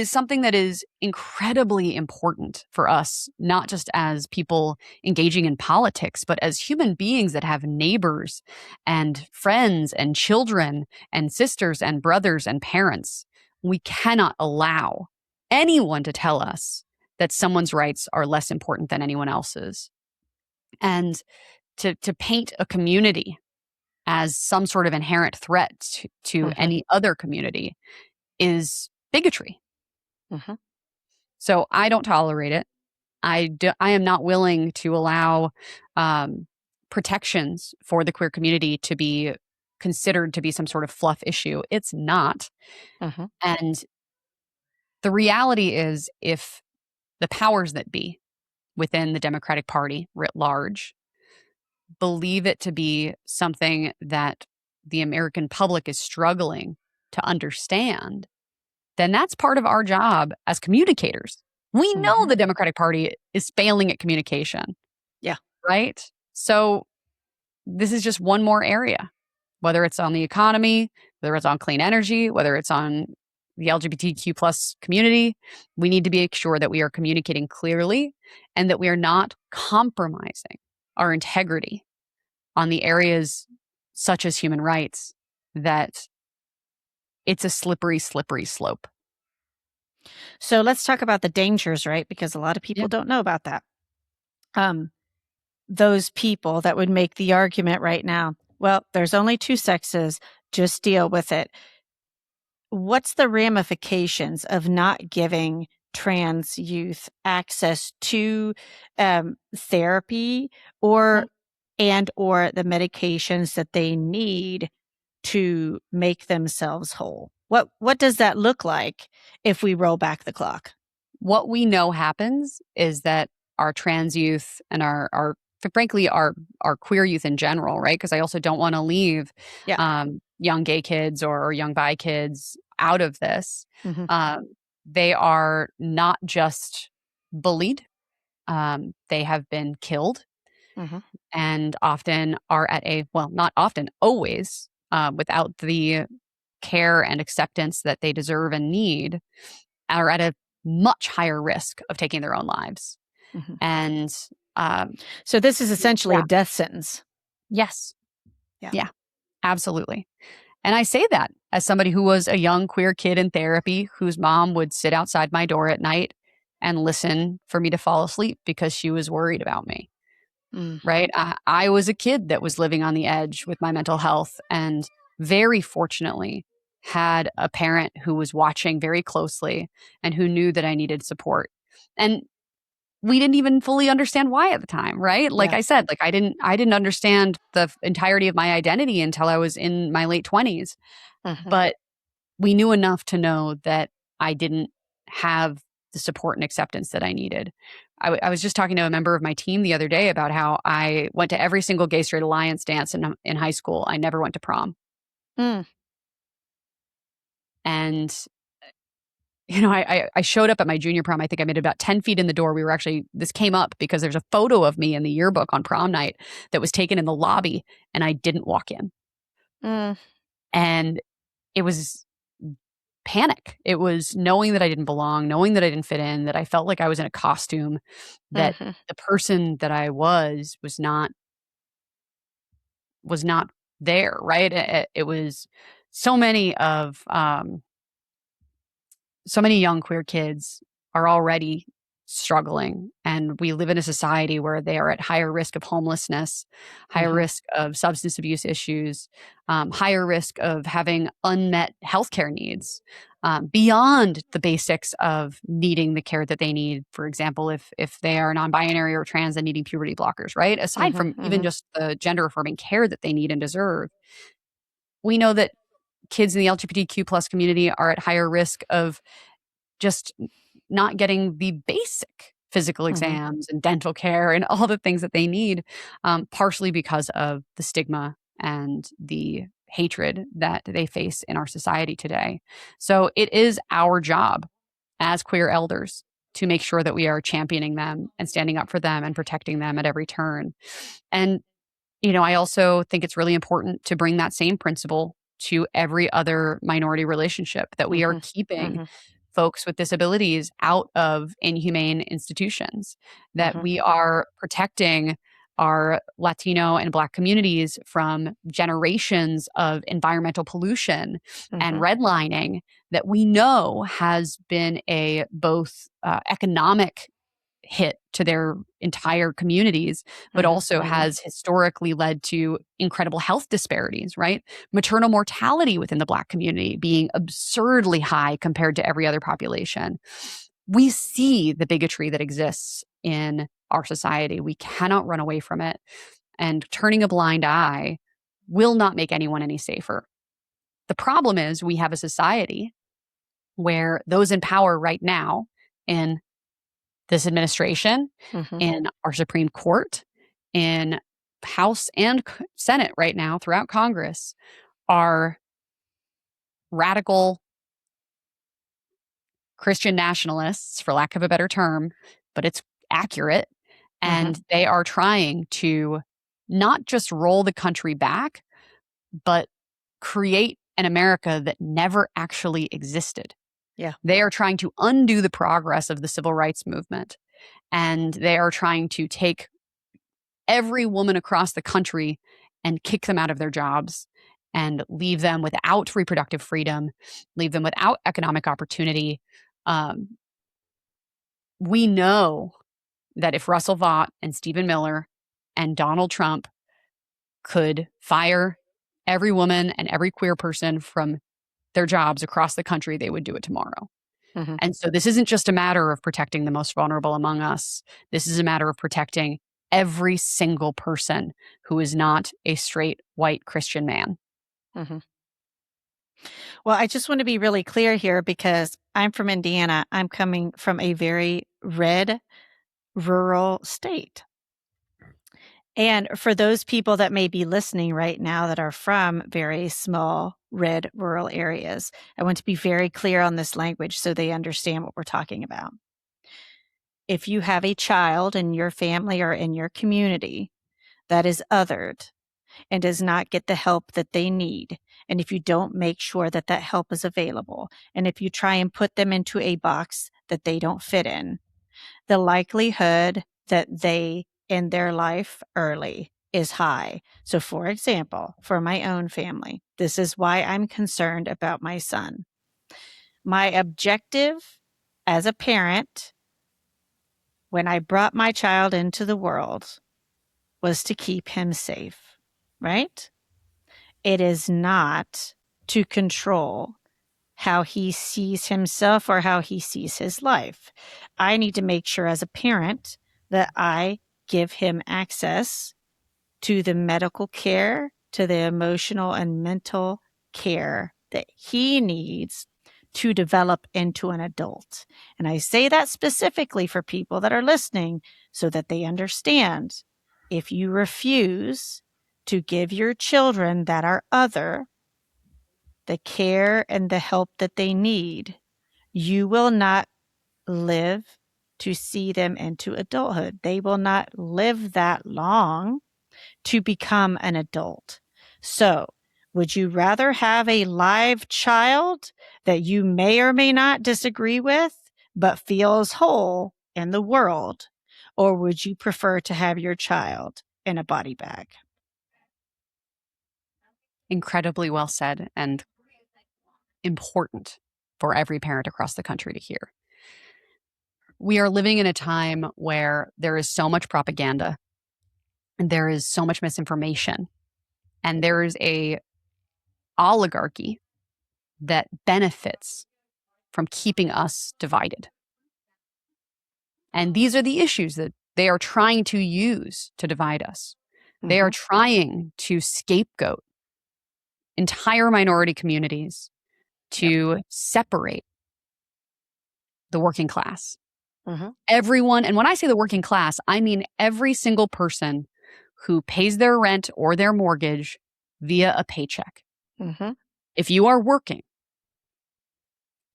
something that is incredibly important for us, not just as people engaging in politics, but as human beings that have neighbors and friends and children and sisters and brothers and parents. We cannot allow anyone to tell us that someone's rights are less important than anyone else's. And to paint a community as some sort of inherent threat to Mm-hmm. any other community is bigotry. Mm-hmm. So I don't tolerate it. I am not willing to allow protections for the queer community to be considered to be some sort of fluff issue. It's not. Mm-hmm. And the reality is, if the powers that be within the Democratic Party writ large believe it to be something that the American public is struggling to understand, then that's part of our job as communicators. We know Mm-hmm. the Democratic Party is failing at communication. Yeah. Right? So this is just one more area, whether it's on the economy, whether it's on clean energy, whether it's on the LGBTQ plus community. We need to make sure that we are communicating clearly and that we are not compromising our integrity on the areas such as human rights, that it's a slippery, slippery slope. So let's talk about the dangers, right? Because a lot of people don't know about that. Those people that would make the argument right now, well, there's only two sexes, just deal with it. What's the ramifications of not giving trans youth access to therapy or the medications that they need to make themselves whole? What does that look like if we roll back the clock? What we know happens is that our trans youth and our frankly our queer youth in general, right? Because I also don't want to leave young gay kids or young bi kids out of this. Mm-hmm. They are not just bullied; they have been killed, Mm-hmm. and often are at not often, always, without the care and acceptance that they deserve and need, are at a much higher risk of taking their own lives. Mm-hmm. And so this is essentially a death sentence. Yes. Yeah, absolutely. And I say that as somebody who was a young queer kid in therapy, whose mom would sit outside my door at night and listen for me to fall asleep because she was worried about me. Right? I was a kid that was living on the edge with my mental health, and very fortunately had a parent who was watching very closely and who knew that I needed support. And we didn't even fully understand why at the time, right? Like I said, like I didn't understand the entirety of my identity until I was in my late 20s. Mm-hmm. But we knew enough to know that I didn't have the support and acceptance that I needed. I was just talking to a member of my team the other day about how I went to every single Gay Straight Alliance dance in high school. I never went to prom. Mm. And I showed up at my junior prom. I think I made about 10 feet in the door. This came up because there's a photo of me in the yearbook on prom night that was taken in the lobby, and I didn't walk in. Mm. And it was panic. It was knowing that I didn't belong, knowing that I didn't fit in, that I felt like I was in a costume, that Mhm. the person that I was not there, right? It was so many of so many young queer kids are already struggling, and we live in a society where they are at higher risk of homelessness, higher Mhm. risk of substance abuse issues, higher risk of having unmet healthcare needs, beyond the basics of needing the care that they need. For example, if they are non-binary or trans and needing puberty blockers, right? Aside Mhm. from even Mhm. just the gender affirming care that they need and deserve, we know that kids in the LGBTQ plus community are at higher risk of just not getting the basic physical Mhm. exams and dental care and all the things that they need, partially because of the stigma and the hatred that they face in our society today. So it is our job as queer elders to make sure that we are championing them and standing up for them and protecting them at every turn. And I also think it's really important to bring that same principle to every other minority relationship, that we are Mhm. keeping Mhm. folks with disabilities out of inhumane institutions, that Mhm. we are protecting our Latino and Black communities from generations of environmental pollution and Mhm. redlining that we know has been a both economic hit to their entire communities, but Mhm. also Mhm. has historically led to incredible health disparities, right? Maternal mortality within the Black community being absurdly high compared to every other population. We see the bigotry that exists in our society. We cannot run away from it. And turning a blind eye will not make anyone any safer. The problem is we have a society where those in power right now, in this administration, Mhm. in our Supreme Court, in House and Senate right now throughout Congress, are radical Christian nationalists, for lack of a better term, but it's accurate. Mhm. And they are trying to not just roll the country back, but create an America that never actually existed. Yeah. They are trying to undo the progress of the civil rights movement. And they are trying to take every woman across the country and kick them out of their jobs and leave them without reproductive freedom, leave them without economic opportunity. Um, we know that if Russell Vought and Stephen Miller and Donald Trump could fire every woman and every queer person from their jobs across the country, they would do it tomorrow. Mhm. And so this isn't just a matter of protecting the most vulnerable among us. This is a matter of protecting every single person who is not a straight white Christian man. Mhm. Well, I just want to be really clear here because I'm from Indiana. I'm coming from a very red rural state. And for those people that may be listening right now that are from very small, red rural areas, I want to be very clear on this language so they understand what we're talking about. If you have a child in your family or in your community that is othered and does not get the help that they need, and if you don't make sure that that help is available, and if you try and put them into a box that they don't fit in, the likelihood that they end their life early is high. So, for example, for my own family, this is why I'm concerned about my son. My objective as a parent when I brought my child into the world was to keep him safe, right? It is not to control how he sees himself or how he sees his life. I need to make sure as a parent that I give him access to the medical care, to the emotional and mental care that he needs to develop into an adult. And I say that specifically for people that are listening so that they understand. If you refuse to give your children that are other the care and the help that they need, you will not live to see them into adulthood. They will not live that long to become an adult. So, would you rather have a live child that you may or may not disagree with, but feels whole in the world? Or would you prefer to have your child in a body bag? Incredibly well said and important for every parent across the country to hear. We are living in a time where there is so much propaganda and there is so much misinformation and there is a oligarchy that benefits from keeping us divided. And these are the issues that they are trying to use to divide us. They are trying to scapegoat entire minority communities to separate the working class. Everyone, and when I say the working class, I mean every single person who pays their rent or their mortgage via a paycheck. If you are working,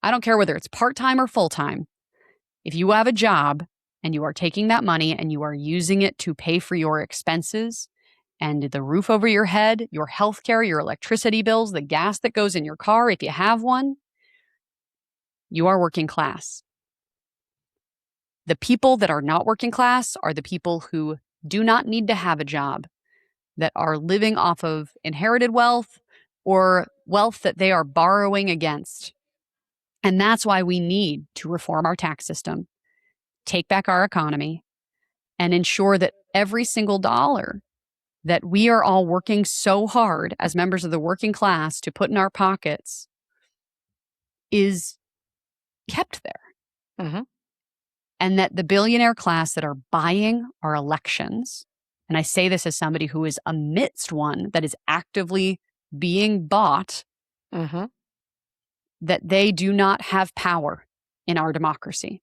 I don't care whether it's part-time or full-time, if you have a job and you are taking that money and you are using it to pay for your expenses and the roof over your head, your health care, your electricity bills, the gas that goes in your car, if you have one, you are working class. The people that are not working class are the people who do not need to have a job, that are living off of inherited wealth or wealth that they are borrowing against. And that's why we need to reform our tax system, take back our economy, and ensure that every single dollar that we are all working so hard as members of the working class to put in our pockets is kept there. And that the billionaire class that are buying our elections, and I say this as somebody who is amidst one that is actively being bought, that they do not have power in our democracy.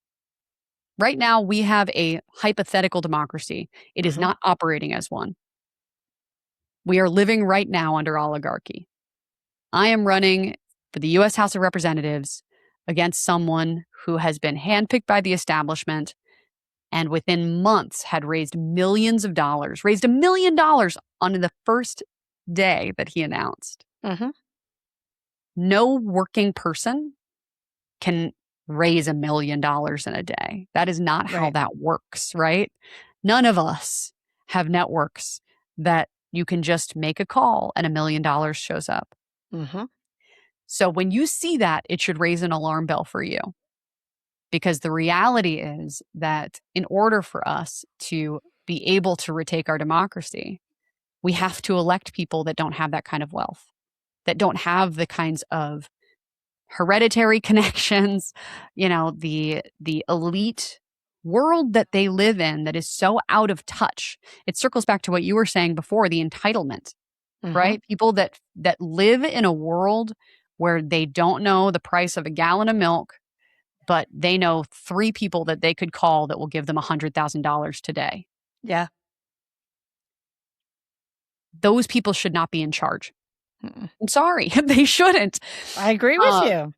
Right now, we have a hypothetical democracy. It is not operating as one. We are living right now under oligarchy. I am running for the U.S. House of Representatives against someone who has been handpicked by the establishment and within months had raised millions of dollars, raised $1 million on the first day that he announced. No working person can raise $1 million in a day. That is not how that works, right? None of us have networks that you can just make a call and $1 million shows up. So when you see that, it should raise an alarm bell for you. Because the reality is that in order for us to be able to retake our democracy, we have to elect people that don't have that kind of wealth, that don't have the kinds of hereditary connections, the elite world that they live in that is so out of touch. It circles back to what you were saying before, the entitlement, right? People that live in a world where they don't know the price of a gallon of milk, but they know 3 people that they could call that will give them $100,000 today. Yeah. Those people should not be in charge. I'm sorry, they shouldn't. I agree with you.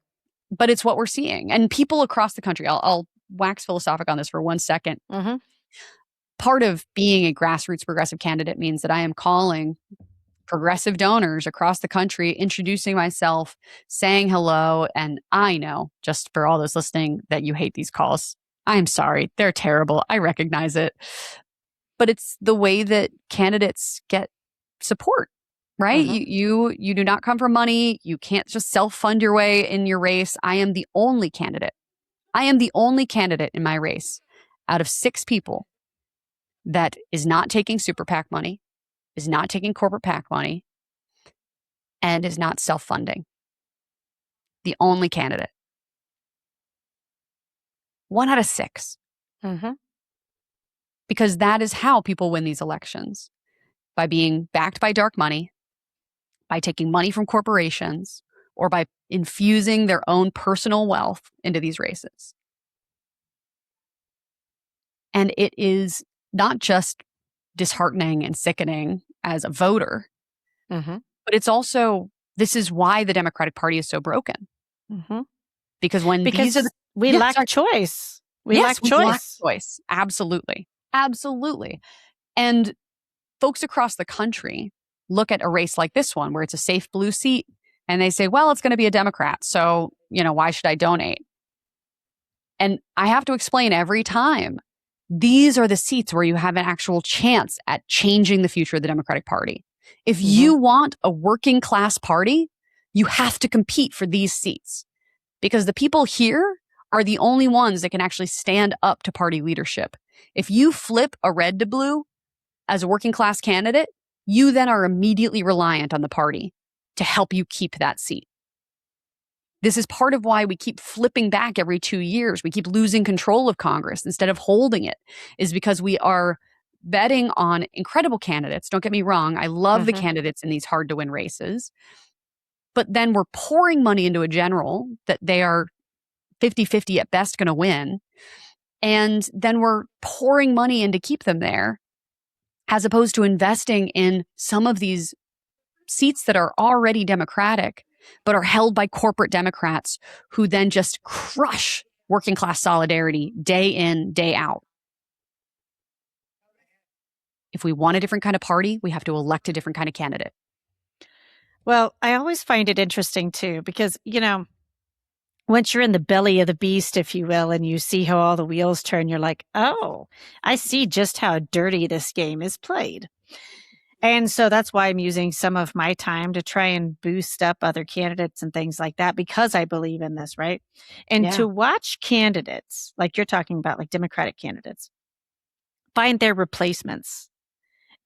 But it's what we're seeing. And people across the country, I'll wax philosophic on this for 1 second. Part of being a grassroots progressive candidate means that I am calling progressive donors across the country, introducing myself, saying hello. And I know, just for all those listening, that you hate these calls. I'm sorry. They're terrible. I recognize it. But it's the way that candidates get support, right? You do not come from money. You can't just self-fund your way in your race. I am the only candidate. I am the only candidate in my race out of 6 people that is not taking super PAC money, is not taking corporate PAC money, and is not self-funding. The only candidate. 1 out of 6. Because that is how people win these elections. By being backed by dark money, by taking money from corporations, or by infusing their own personal wealth into these races. And it is not just disheartening and sickening as a voter, Mm-hmm. but it's also, this is why the Democratic Party is so broken. Mm-hmm. Because when these are the, we lack choice. We lack choice. Absolutely. Absolutely. And folks across the country look at a race like this one where it's a safe blue seat and they say, well, it's going to be a Democrat. So, why should I donate? And I have to explain every time, these are the seats where you have an actual chance at changing the future of the Democratic Party. If you want a working class party, you have to compete for these seats because the people here are the only ones that can actually stand up to party leadership. If you flip a red to blue as a working class candidate, you then are immediately reliant on the party to help you keep that seat. This is part of why we keep flipping back every 2 years. We keep losing control of Congress instead of holding it, is because we are betting on incredible candidates. Don't get me wrong. I love the candidates in these hard to win races. But then we're pouring money into a general that they are 50-50 at best going to win. And then we're pouring money in to keep them there, as opposed to investing in some of these seats that are already Democratic, but are held by corporate Democrats who then just crush working class solidarity day in, day out. If we want a different kind of party, we have to elect a different kind of candidate. Well, I always find it interesting too, because, once you're in the belly of the beast, if you will, and you see how all the wheels turn, you're like, oh, I see just how dirty this game is played. And so that's why I'm using some of my time to try and boost up other candidates and things like that, because I believe in this, right? And to watch candidates, like you're talking about, like Democratic candidates, find their replacements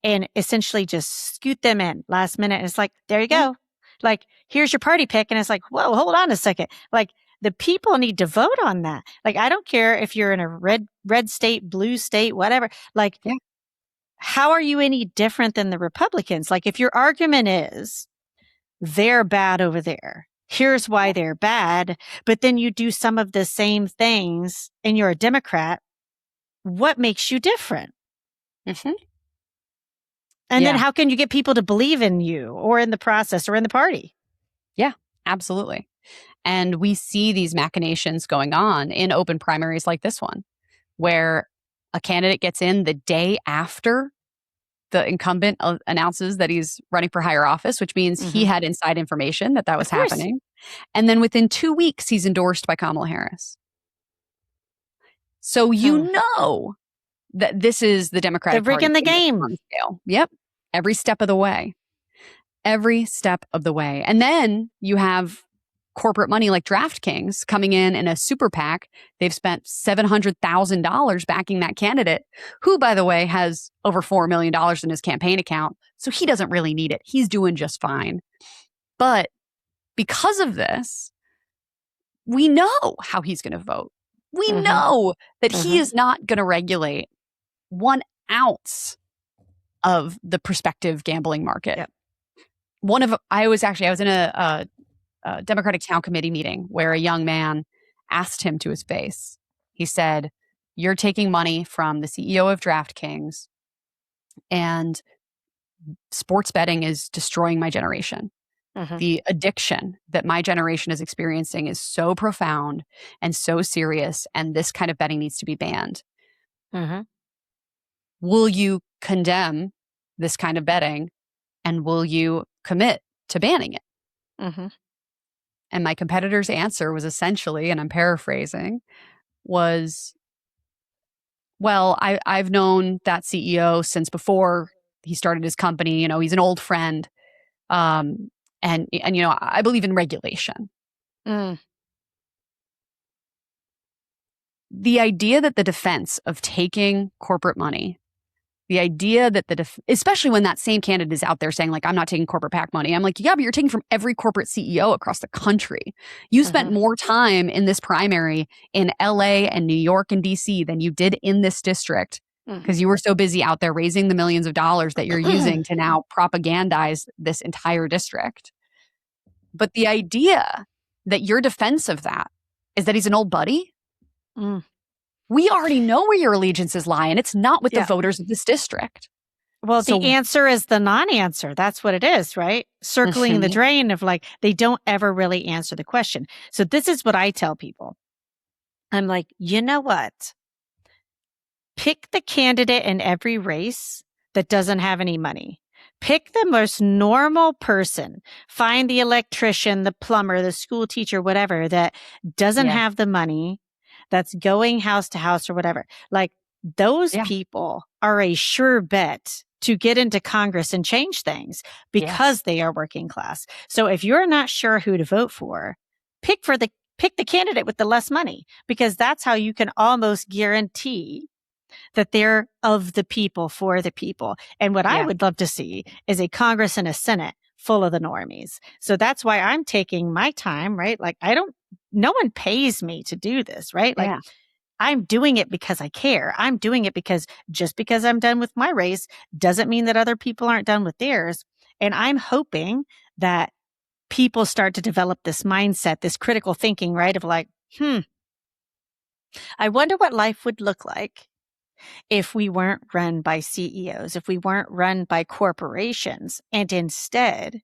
and essentially just scoot them in last minute. And it's like, there you go. Like, here's your party pick. And it's like, whoa, hold on a second. Like, the people need to vote on that. Like, I don't care if you're in a red state, blue state, whatever. Like, how are you any different than the Republicans? Like, if your argument is they're bad over there, here's why they're bad, but then you do some of the same things and you're a Democrat, what makes you different? And then how can you get people to believe in you or in the process or in the party? Yeah, absolutely. And we see these machinations going on in open primaries like this one, where a candidate gets in the day after the incumbent announces that he's running for higher office, which means he had inside information that was happening. And then within 2 weeks, he's endorsed by Kamala Harris. So you know that this is the Democratic Party. They're rigging the game. Scale. Yep. Every step of the way. Every step of the way. And then you have corporate money like DraftKings coming in a super PAC. They've spent $700,000 backing that candidate, who, by the way, has over $4 million in his campaign account. So he doesn't really need it. He's doing just fine. But because of this, we know how he's going to vote. We know that he is not going to regulate 1 ounce of the prospective gambling market. Yep. I was in a Democratic town committee meeting where a young man asked him to his face. He said, "You're taking money from the CEO of DraftKings, and sports betting is destroying my generation. The addiction that my generation is experiencing is so profound and so serious, and this kind of betting needs to be banned. Will you condemn this kind of betting, and will you commit to banning it?" And my competitor's answer was essentially, and I'm paraphrasing, was, well, I've known that CEO since before he started his company. He's an old friend. And I believe in regulation. The idea that the defense of taking corporate money, the idea that especially when that same candidate is out there saying, like, I'm not taking corporate PAC money. I'm like, yeah, but you're taking from every corporate CEO across the country. You spent more time in this primary in LA and New York and DC than you did in this district because you were so busy out there raising the millions of dollars that you're using to now propagandize this entire district. But the idea that your defense of that is that he's an old buddy? Mm. We already know where your allegiances lie, and it's not with the Yeah. voters of this district. Well, the answer is the non-answer. That's what it is, right? Circling the drain of like, they don't ever really answer the question. So this is what I tell people. I'm like, you know what? Pick the candidate in every race that doesn't have any money. Pick the most normal person. Find the electrician, the plumber, the school teacher, whatever, that doesn't have the money, that's going house to house or whatever. Like, those people are a sure bet to get into Congress and change things because they are working class. So if you're not sure who to vote for, pick the candidate with the less money, because that's how you can almost guarantee that they're of the people, for the people. And what I would love to see is a Congress and a Senate full of the normies. So that's why I'm taking my time, right? Like, no one pays me to do this, right? Like, I'm doing it because I care. I'm doing it because just because I'm done with my race doesn't mean that other people aren't done with theirs. And I'm hoping that people start to develop this mindset, this critical thinking, right? Of like, I wonder what life would look like if we weren't run by CEOs, if we weren't run by corporations, and instead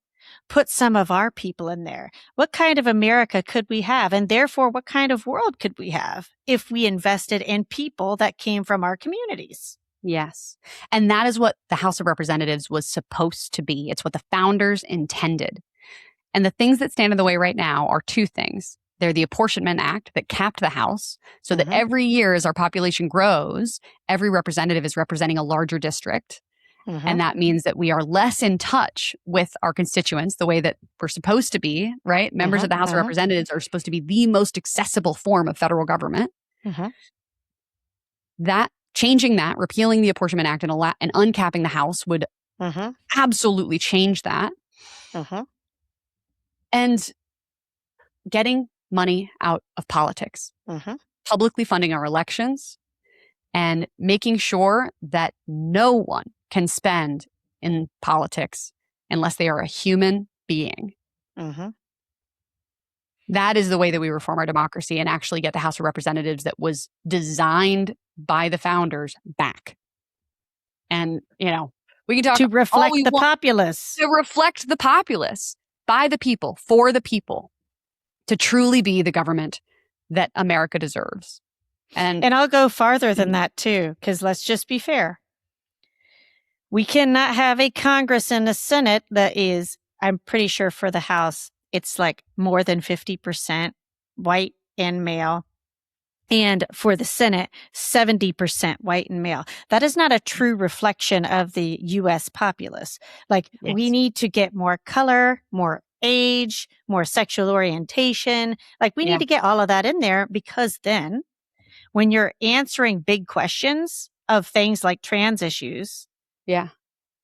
put some of our people in there. What kind of America could we have? And therefore, what kind of world could we have if we invested in people that came from our communities? Yes. And that is what the House of Representatives was supposed to be. It's what the founders intended. And the things that stand in the way right now are two things. They're the Apportionment Act that capped the House so that every year as our population grows, every representative is representing a larger district. And that means that we are less in touch with our constituents the way that we're supposed to be, right? Members of the House of Representatives are supposed to be the most accessible form of federal government. That changing that, repealing the Apportionment Act and uncapping the House would absolutely change that. And getting money out of politics, publicly funding our elections, and making sure that no one can spend in politics unless they are a human being. That is the way that we reform our democracy and actually get the House of Representatives that was designed by the founders back. And, we can talk to reflect the populace. To reflect the populace, by the people, for the people, to truly be the government that America deserves. And I'll go farther than that too, because let's just be fair. We cannot have a Congress and a Senate that is, I'm pretty sure for the House, it's like more than 50% white and male. And for the Senate, 70% white and male. That is not a true reflection of the U.S. populace. Like, we need to get more color, more age, more sexual orientation. Like, we need to get all of that in there, because then when you're answering big questions of things like trans issues,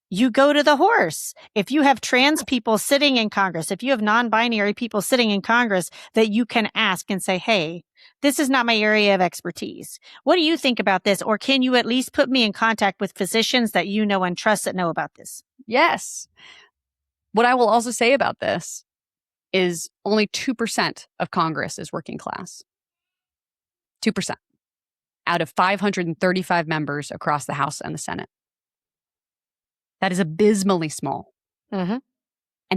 you go to the horse. If you have trans people sitting in Congress, if you have non-binary people sitting in Congress that you can ask and say, hey, this is not my area of expertise. What do you think about this? Or can you at least put me in contact with physicians that you know and trust that know about this? Yes. What I will also say about this is only 2% of Congress is working class. 2% out of 535 members across the House and the Senate. That is abysmally small. And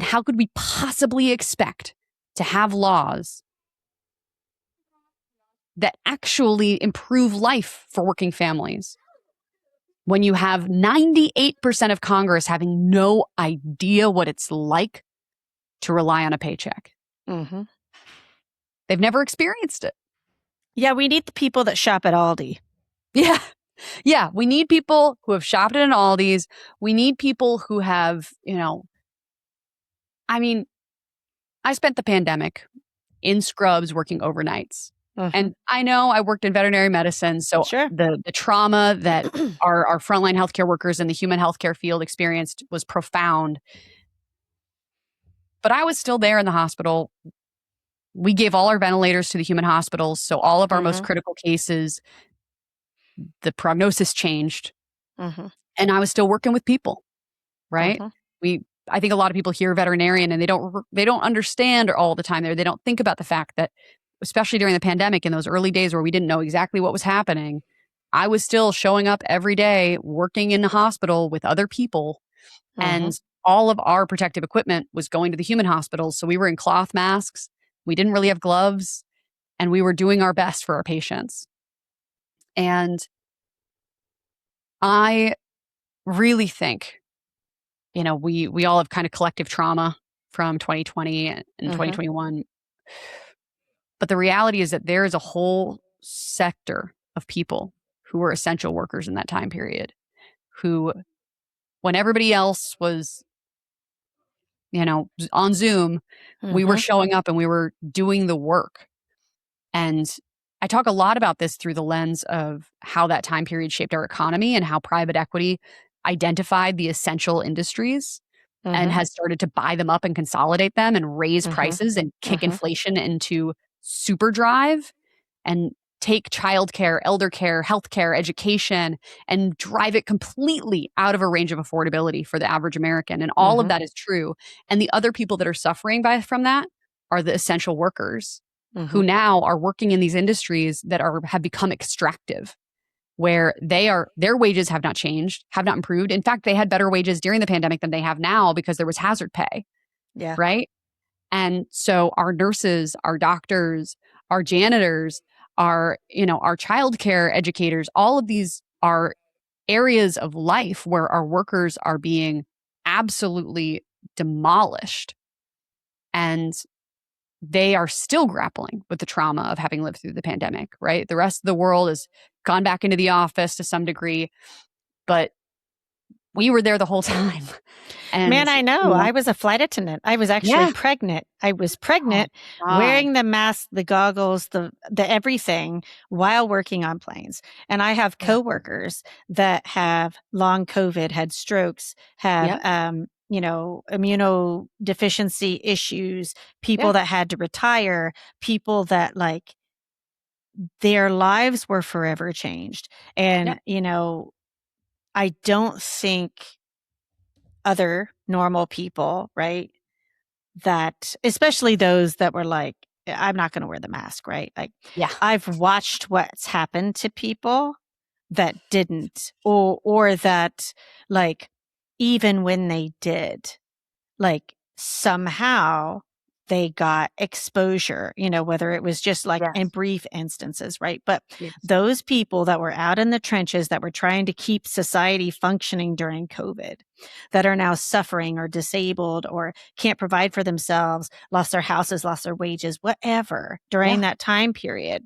how could we possibly expect to have laws that actually improve life for working families when you have 98% of Congress having no idea what it's like to rely on a paycheck? They've never experienced it. Yeah, we need the people that shop at Aldi. Yeah, we need people who have shopped at an Aldi's. We need people who have, I spent the pandemic in scrubs working overnights. And I know I worked in veterinary medicine, so the trauma that our frontline healthcare workers in the human healthcare field experienced was profound. But I was still there in the hospital. We gave all our ventilators to the human hospitals, so all of our most critical cases, the prognosis changed. And I was still working with people, right? I think a lot of people hear veterinarian and they don't understand all the time there. They don't think about the fact that, especially during the pandemic, in those early days where we didn't know exactly what was happening, I was still showing up every day, working in the hospital with other people, Mm-hmm. and all of our protective equipment was going to the human hospitals. So we were in cloth masks. We didn't really have gloves, and we were doing our best for our patients. And I really think, we all have kind of collective trauma from 2020 and Mm-hmm. 2021. But the reality is that there is a whole sector of people who were essential workers in that time period, who, when everybody else was, on Zoom, we were Mm-hmm. showing up and we were doing the work. And I talk a lot about this through the lens of how that time period shaped our economy and how private equity identified the essential industries and Mm-hmm. has started to buy them up and consolidate them and raise Mm-hmm. prices and kick Mm-hmm. inflation into super drive and take childcare, elder care, healthcare, education, and drive it completely out of a range of affordability for the average American. And all of Mm-hmm. that is true. And the other people that are suffering from that are the essential workers Mm-hmm. who now are working in these industries that have become extractive, where their wages have not changed, have not improved. In fact, they had better wages during the pandemic than they have now because there was hazard pay, Yeah. right? And so our nurses, our doctors, our janitors, our childcare educators, all of these are areas of life where our workers are being absolutely demolished. And they are still grappling with the trauma of having lived through the pandemic, right? The rest of the world has gone back into the office to some degree, but we were there the whole time. And, Man, I know. I was a flight attendant. I was actually yeah. pregnant. I was Oh, pregnant, God. wearing the mask, the goggles, the everything while working on planes. And I have Yeah. coworkers that have long COVID, had strokes, have Yep. immunodeficiency issues, Yeah. people that had to retire, people that like their lives were forever changed. Yep. And, I don't think other normal people, right? That especially those that were like, I'm not going to wear the mask, right? Like Yeah. I've watched what's happened to people that didn't, or that like even when they did, like somehow they got exposure, whether it was just like in Yes. brief instances, right? But Yes. those people that were out in the trenches that were trying to keep society functioning during COVID, that are now suffering or disabled or can't provide for themselves, lost their houses, lost their wages, whatever, during Yeah. that time period,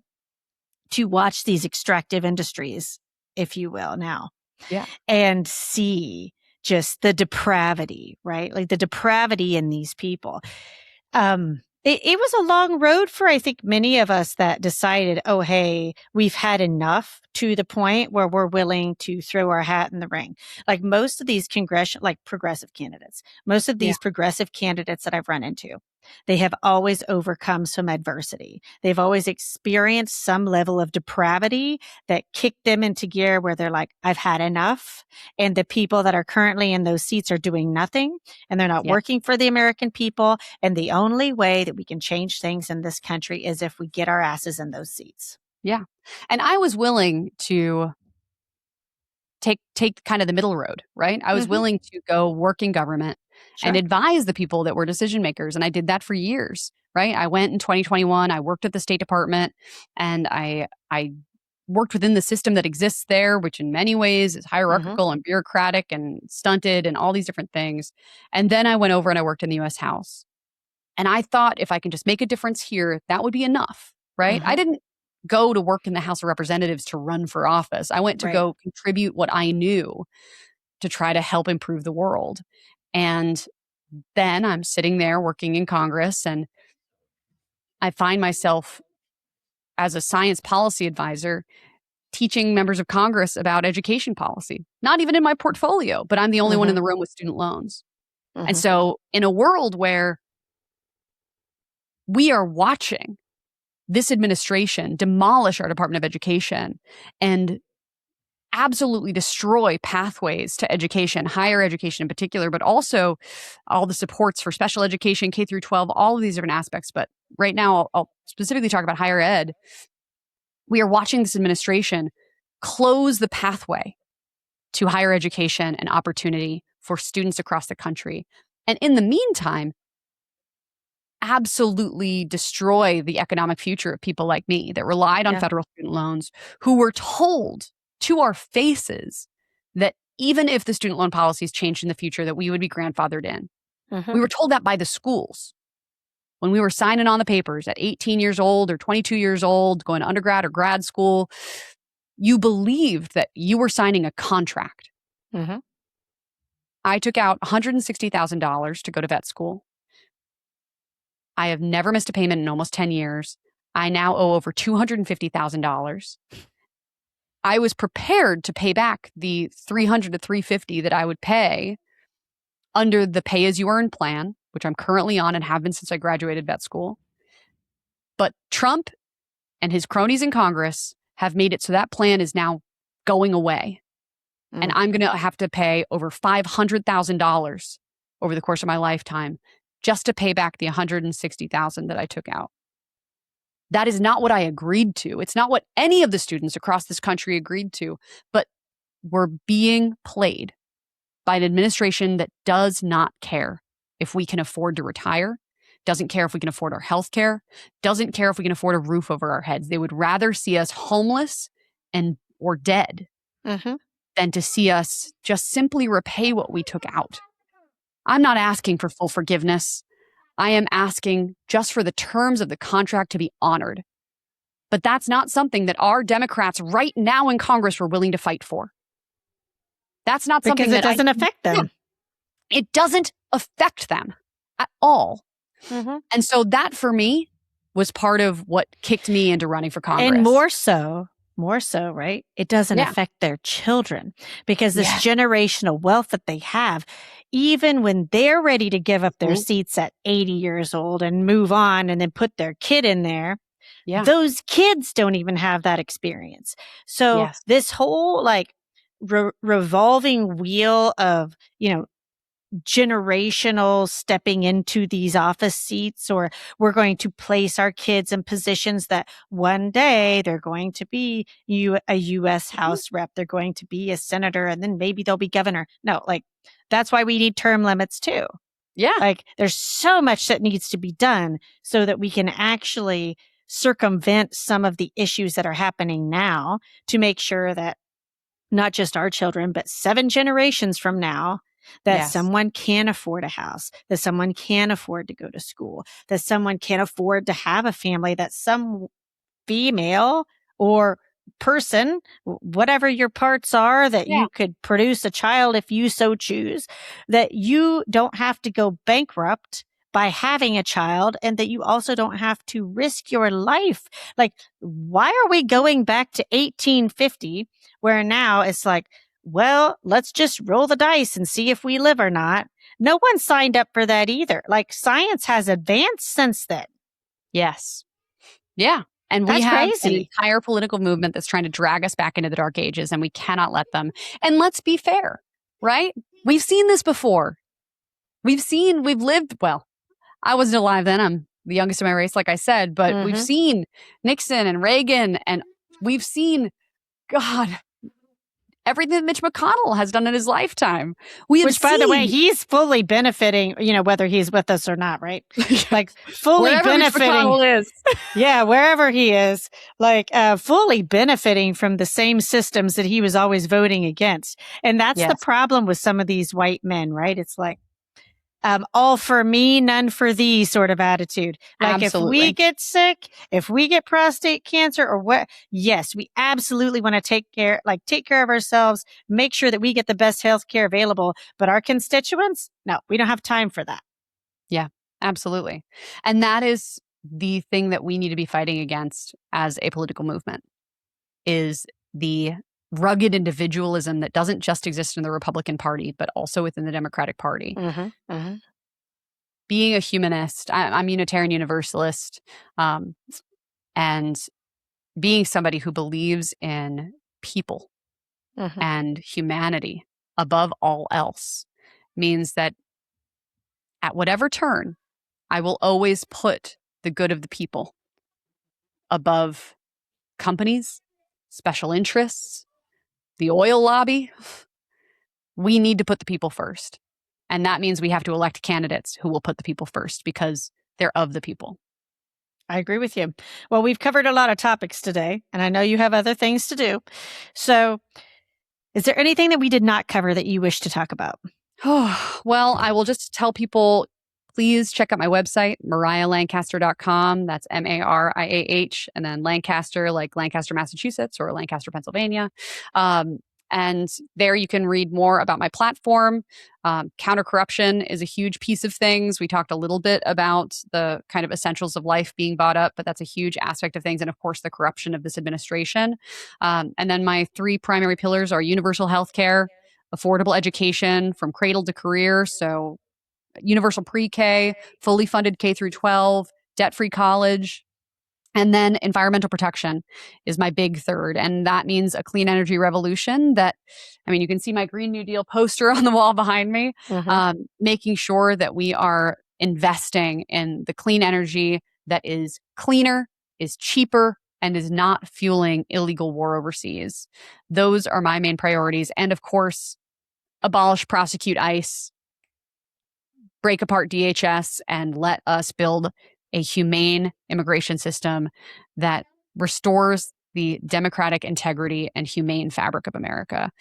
to watch these extractive industries, if you will, now Yeah. and see just the depravity, right? Like the depravity in these people. It was a long road for, I think, many of us that decided, oh, hey, we've had enough, to the point where we're willing to throw our hat in the ring. Like most of these like progressive candidates, most of Yeah. these progressive candidates that I've run into, they have always overcome some adversity. They've always experienced some level of depravity that kicked them into gear where they're like, I've had enough. And the people that are currently in those seats are doing nothing, and they're not Yeah. working for the American people. And the only way that we can change things in this country is if we get our asses in those seats. Yeah. And I was willing to take kind of the middle road, right? I was Mm-hmm. willing to go work in government and Sure. advise the people that were decision makers. And I did that for years, right? I went in 2021, I worked at the State Department, and I worked within the system that exists there, which in many ways is Mm-hmm. hierarchical and bureaucratic and stunted and all these different things. And then I went over and I worked in the US House. And I thought if I can just make a difference here, that would be enough, right? Mm-hmm. I didn't go to work in the House of Representatives to run for office. I went to Right. go contribute what I knew to try to help improve the world. And then I'm sitting there working in Congress, and I find myself as a science policy advisor teaching members of Congress about education policy. Not even in my portfolio, but I'm the only one Mm-hmm. in the room with student loans. And Mm-hmm. so, in a world where we are watching this administration demolish our Department of Education and absolutely destroy pathways to education, higher education in particular, but also all the supports for special education, K through 12, all of these different aspects. But right now, I'll specifically talk about higher ed. We are watching this administration close the pathway to higher education and opportunity for students across the country. And in the meantime, absolutely destroy the economic future of people like me that relied on federal student loans, who were told to our faces that even if the student loan policies changed in the future, that we would be grandfathered in. We were told that by the schools. When we were signing on the papers at 18 years old or 22 years old, going to undergrad or grad school, you believed that you were signing a contract. I took out $160,000 to go to vet school. I have never missed a payment in almost 10 years. I now owe over $250,000. I was prepared to pay back the $300 to $350 that I would pay under the pay-as-you-earn plan, which I'm currently on and have been since I graduated vet school. But Trump and his cronies in Congress have made it so that plan is now going away. And I'm going to have to pay over $500,000 over the course of my lifetime just to pay back the $160,000 that I took out. That is not what I agreed to. It's not what any of the students across this country agreed to, but we're being played by an administration that does not care if we can afford to retire, doesn't care if we can afford our health care, doesn't care if we can afford a roof over our heads. They would rather see us homeless or dead than to see us just simply repay what we took out. I'm not asking for full forgiveness. I am asking just for the terms of the contract to be honored. But that's not something that our Democrats right now in Congress were willing to fight for. That's not something that doesn't affect them. Yeah, it doesn't affect them at all. And so that for me was part of what kicked me into running for Congress. And more so, right? It doesn't affect their children, because this generational wealth that they have, even when they're ready to give up their seats at 80 years old and move on and then put their kid in there, those kids don't even have that experience. So this whole revolving wheel of, generational stepping into these office seats, or we're going to place our kids in positions that one day they're going to be a U.S. House rep, they're going to be a senator, and then maybe they'll be governor. No, that's why we need term limits too. Yeah. There's so much that needs to be done so that we can actually circumvent some of the issues that are happening now, to make sure that not just our children, but 7 generations from now, that someone can afford a house, that someone can afford to go to school, that someone can afford to have a family, that some female or person, whatever your parts are, that you could produce a child if you so choose, that you don't have to go bankrupt by having a child, and that you also don't have to risk your life. Why are we going back to 1850, where now it's well, let's just roll the dice and see if we live or not? No one signed up for that either. Science has advanced since then. Yes. Yeah. And we have an entire political movement that's trying to drag us back into the dark ages, and we cannot let them. And let's be fair, right? We've seen this before. We've lived, well, I wasn't alive then. I'm the youngest of my race, like I said, but we've seen Nixon and Reagan, and we've seen, God, everything that Mitch McConnell has done in his lifetime. Which, by the way, he's fully benefiting, whether he's with us or not, right? Fully wherever benefiting. Mitch McConnell is. Yeah, wherever he is, fully benefiting from the same systems that he was always voting against. And that's the problem with some of these white men, right? It's all for me, none for thee sort of attitude. Absolutely. If we get sick, if we get prostate cancer or what, yes, we absolutely want to take care of ourselves, make sure that we get the best health care available. But our constituents, no, we don't have time for that. Yeah, absolutely. And that is the thing that we need to be fighting against as a political movement, is the rugged individualism that doesn't just exist in the Republican Party, but also within the Democratic Party. Being a humanist, I'm Unitarian Universalist, and being somebody who believes in people and humanity above all else means that at whatever turn, I will always put the good of the people above companies, special interests, the oil lobby. We need to put the people first. And that means we have to elect candidates who will put the people first because they're of the people. I agree with you. Well, we've covered a lot of topics today, and I know you have other things to do. So is there anything that we did not cover that you wish to talk about? Well, I will just tell people, please check out my website, mariahlancaster.com. That's MARIAH, and then Lancaster, like Lancaster, Massachusetts, or Lancaster, Pennsylvania. And there you can read more about my platform. Counter-corruption is a huge piece of things. We talked a little bit about the kind of essentials of life being bought up, but that's a huge aspect of things. And of course, the corruption of this administration. And then my 3 primary pillars are universal health care, affordable education from cradle to career. So universal pre-K, fully funded K through 12, debt-free college. And then environmental protection is my big third. And that means a clean energy revolution that, I mean, you can see my Green New Deal poster on the wall behind me, making sure that we are investing in the clean energy that is cleaner, is cheaper, and is not fueling illegal war overseas. Those are my main priorities. And of course, abolish, prosecute ICE, break apart DHS, and let us build a humane immigration system that restores the democratic integrity and humane fabric of America.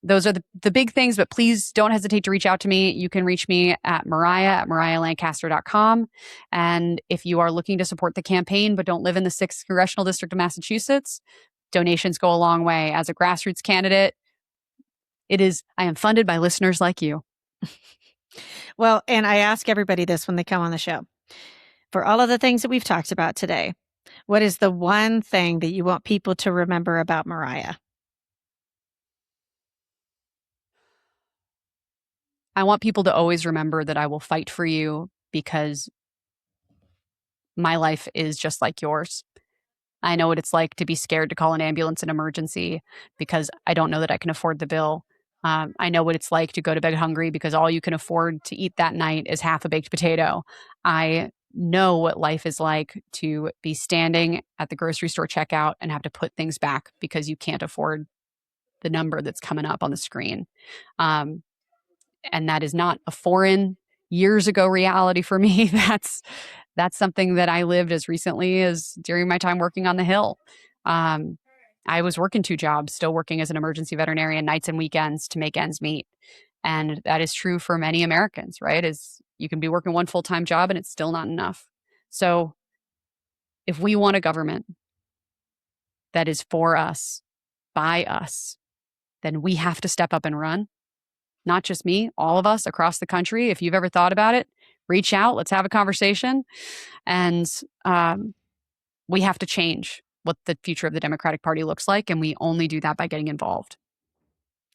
Those are the big things, but please don't hesitate to reach out to me. You can reach me at mariahlancaster.com. And if you are looking to support the campaign but don't live in the 6th Congressional District of Massachusetts, donations go a long way. As a grassroots candidate, I am funded by listeners like you. Well, and I ask everybody this when they come on the show. For all of the things that we've talked about today, what is the one thing that you want people to remember about Mariah? I want people to always remember that I will fight for you because my life is just like yours. I know what it's like to be scared to call an ambulance in emergency because I don't know that I can afford the bill. I know what it's like to go to bed hungry because all you can afford to eat that night is half a baked potato. I know what life is like to be standing at the grocery store checkout and have to put things back because you can't afford the number that's coming up on the screen. And that is not a foreign years ago reality for me. That's something that I lived as recently as during my time working on the Hill. I was working 2 jobs, still working as an emergency veterinarian nights and weekends to make ends meet. And that is true for many Americans, right? Is you can be working 1 full-time job and it's still not enough. So if we want a government that is for us, by us, then we have to step up and run. Not just me, all of us across the country. If you've ever thought about it, reach out, let's have a conversation. And we have to change what the future of the Democratic Party looks like. And we only do that by getting involved.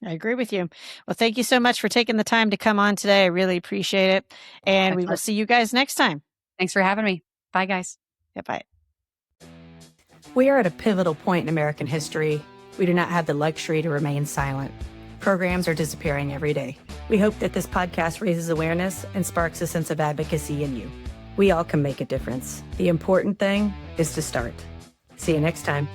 I agree with you. Well, thank you so much for taking the time to come on today. I really appreciate it. And we will see you guys next time. Thanks for having me. Bye, guys. Yeah, bye. We are at a pivotal point in American history. We do not have the luxury to remain silent. Programs are disappearing every day. We hope that this podcast raises awareness and sparks a sense of advocacy in you. We all can make a difference. The important thing is to start. See you next time.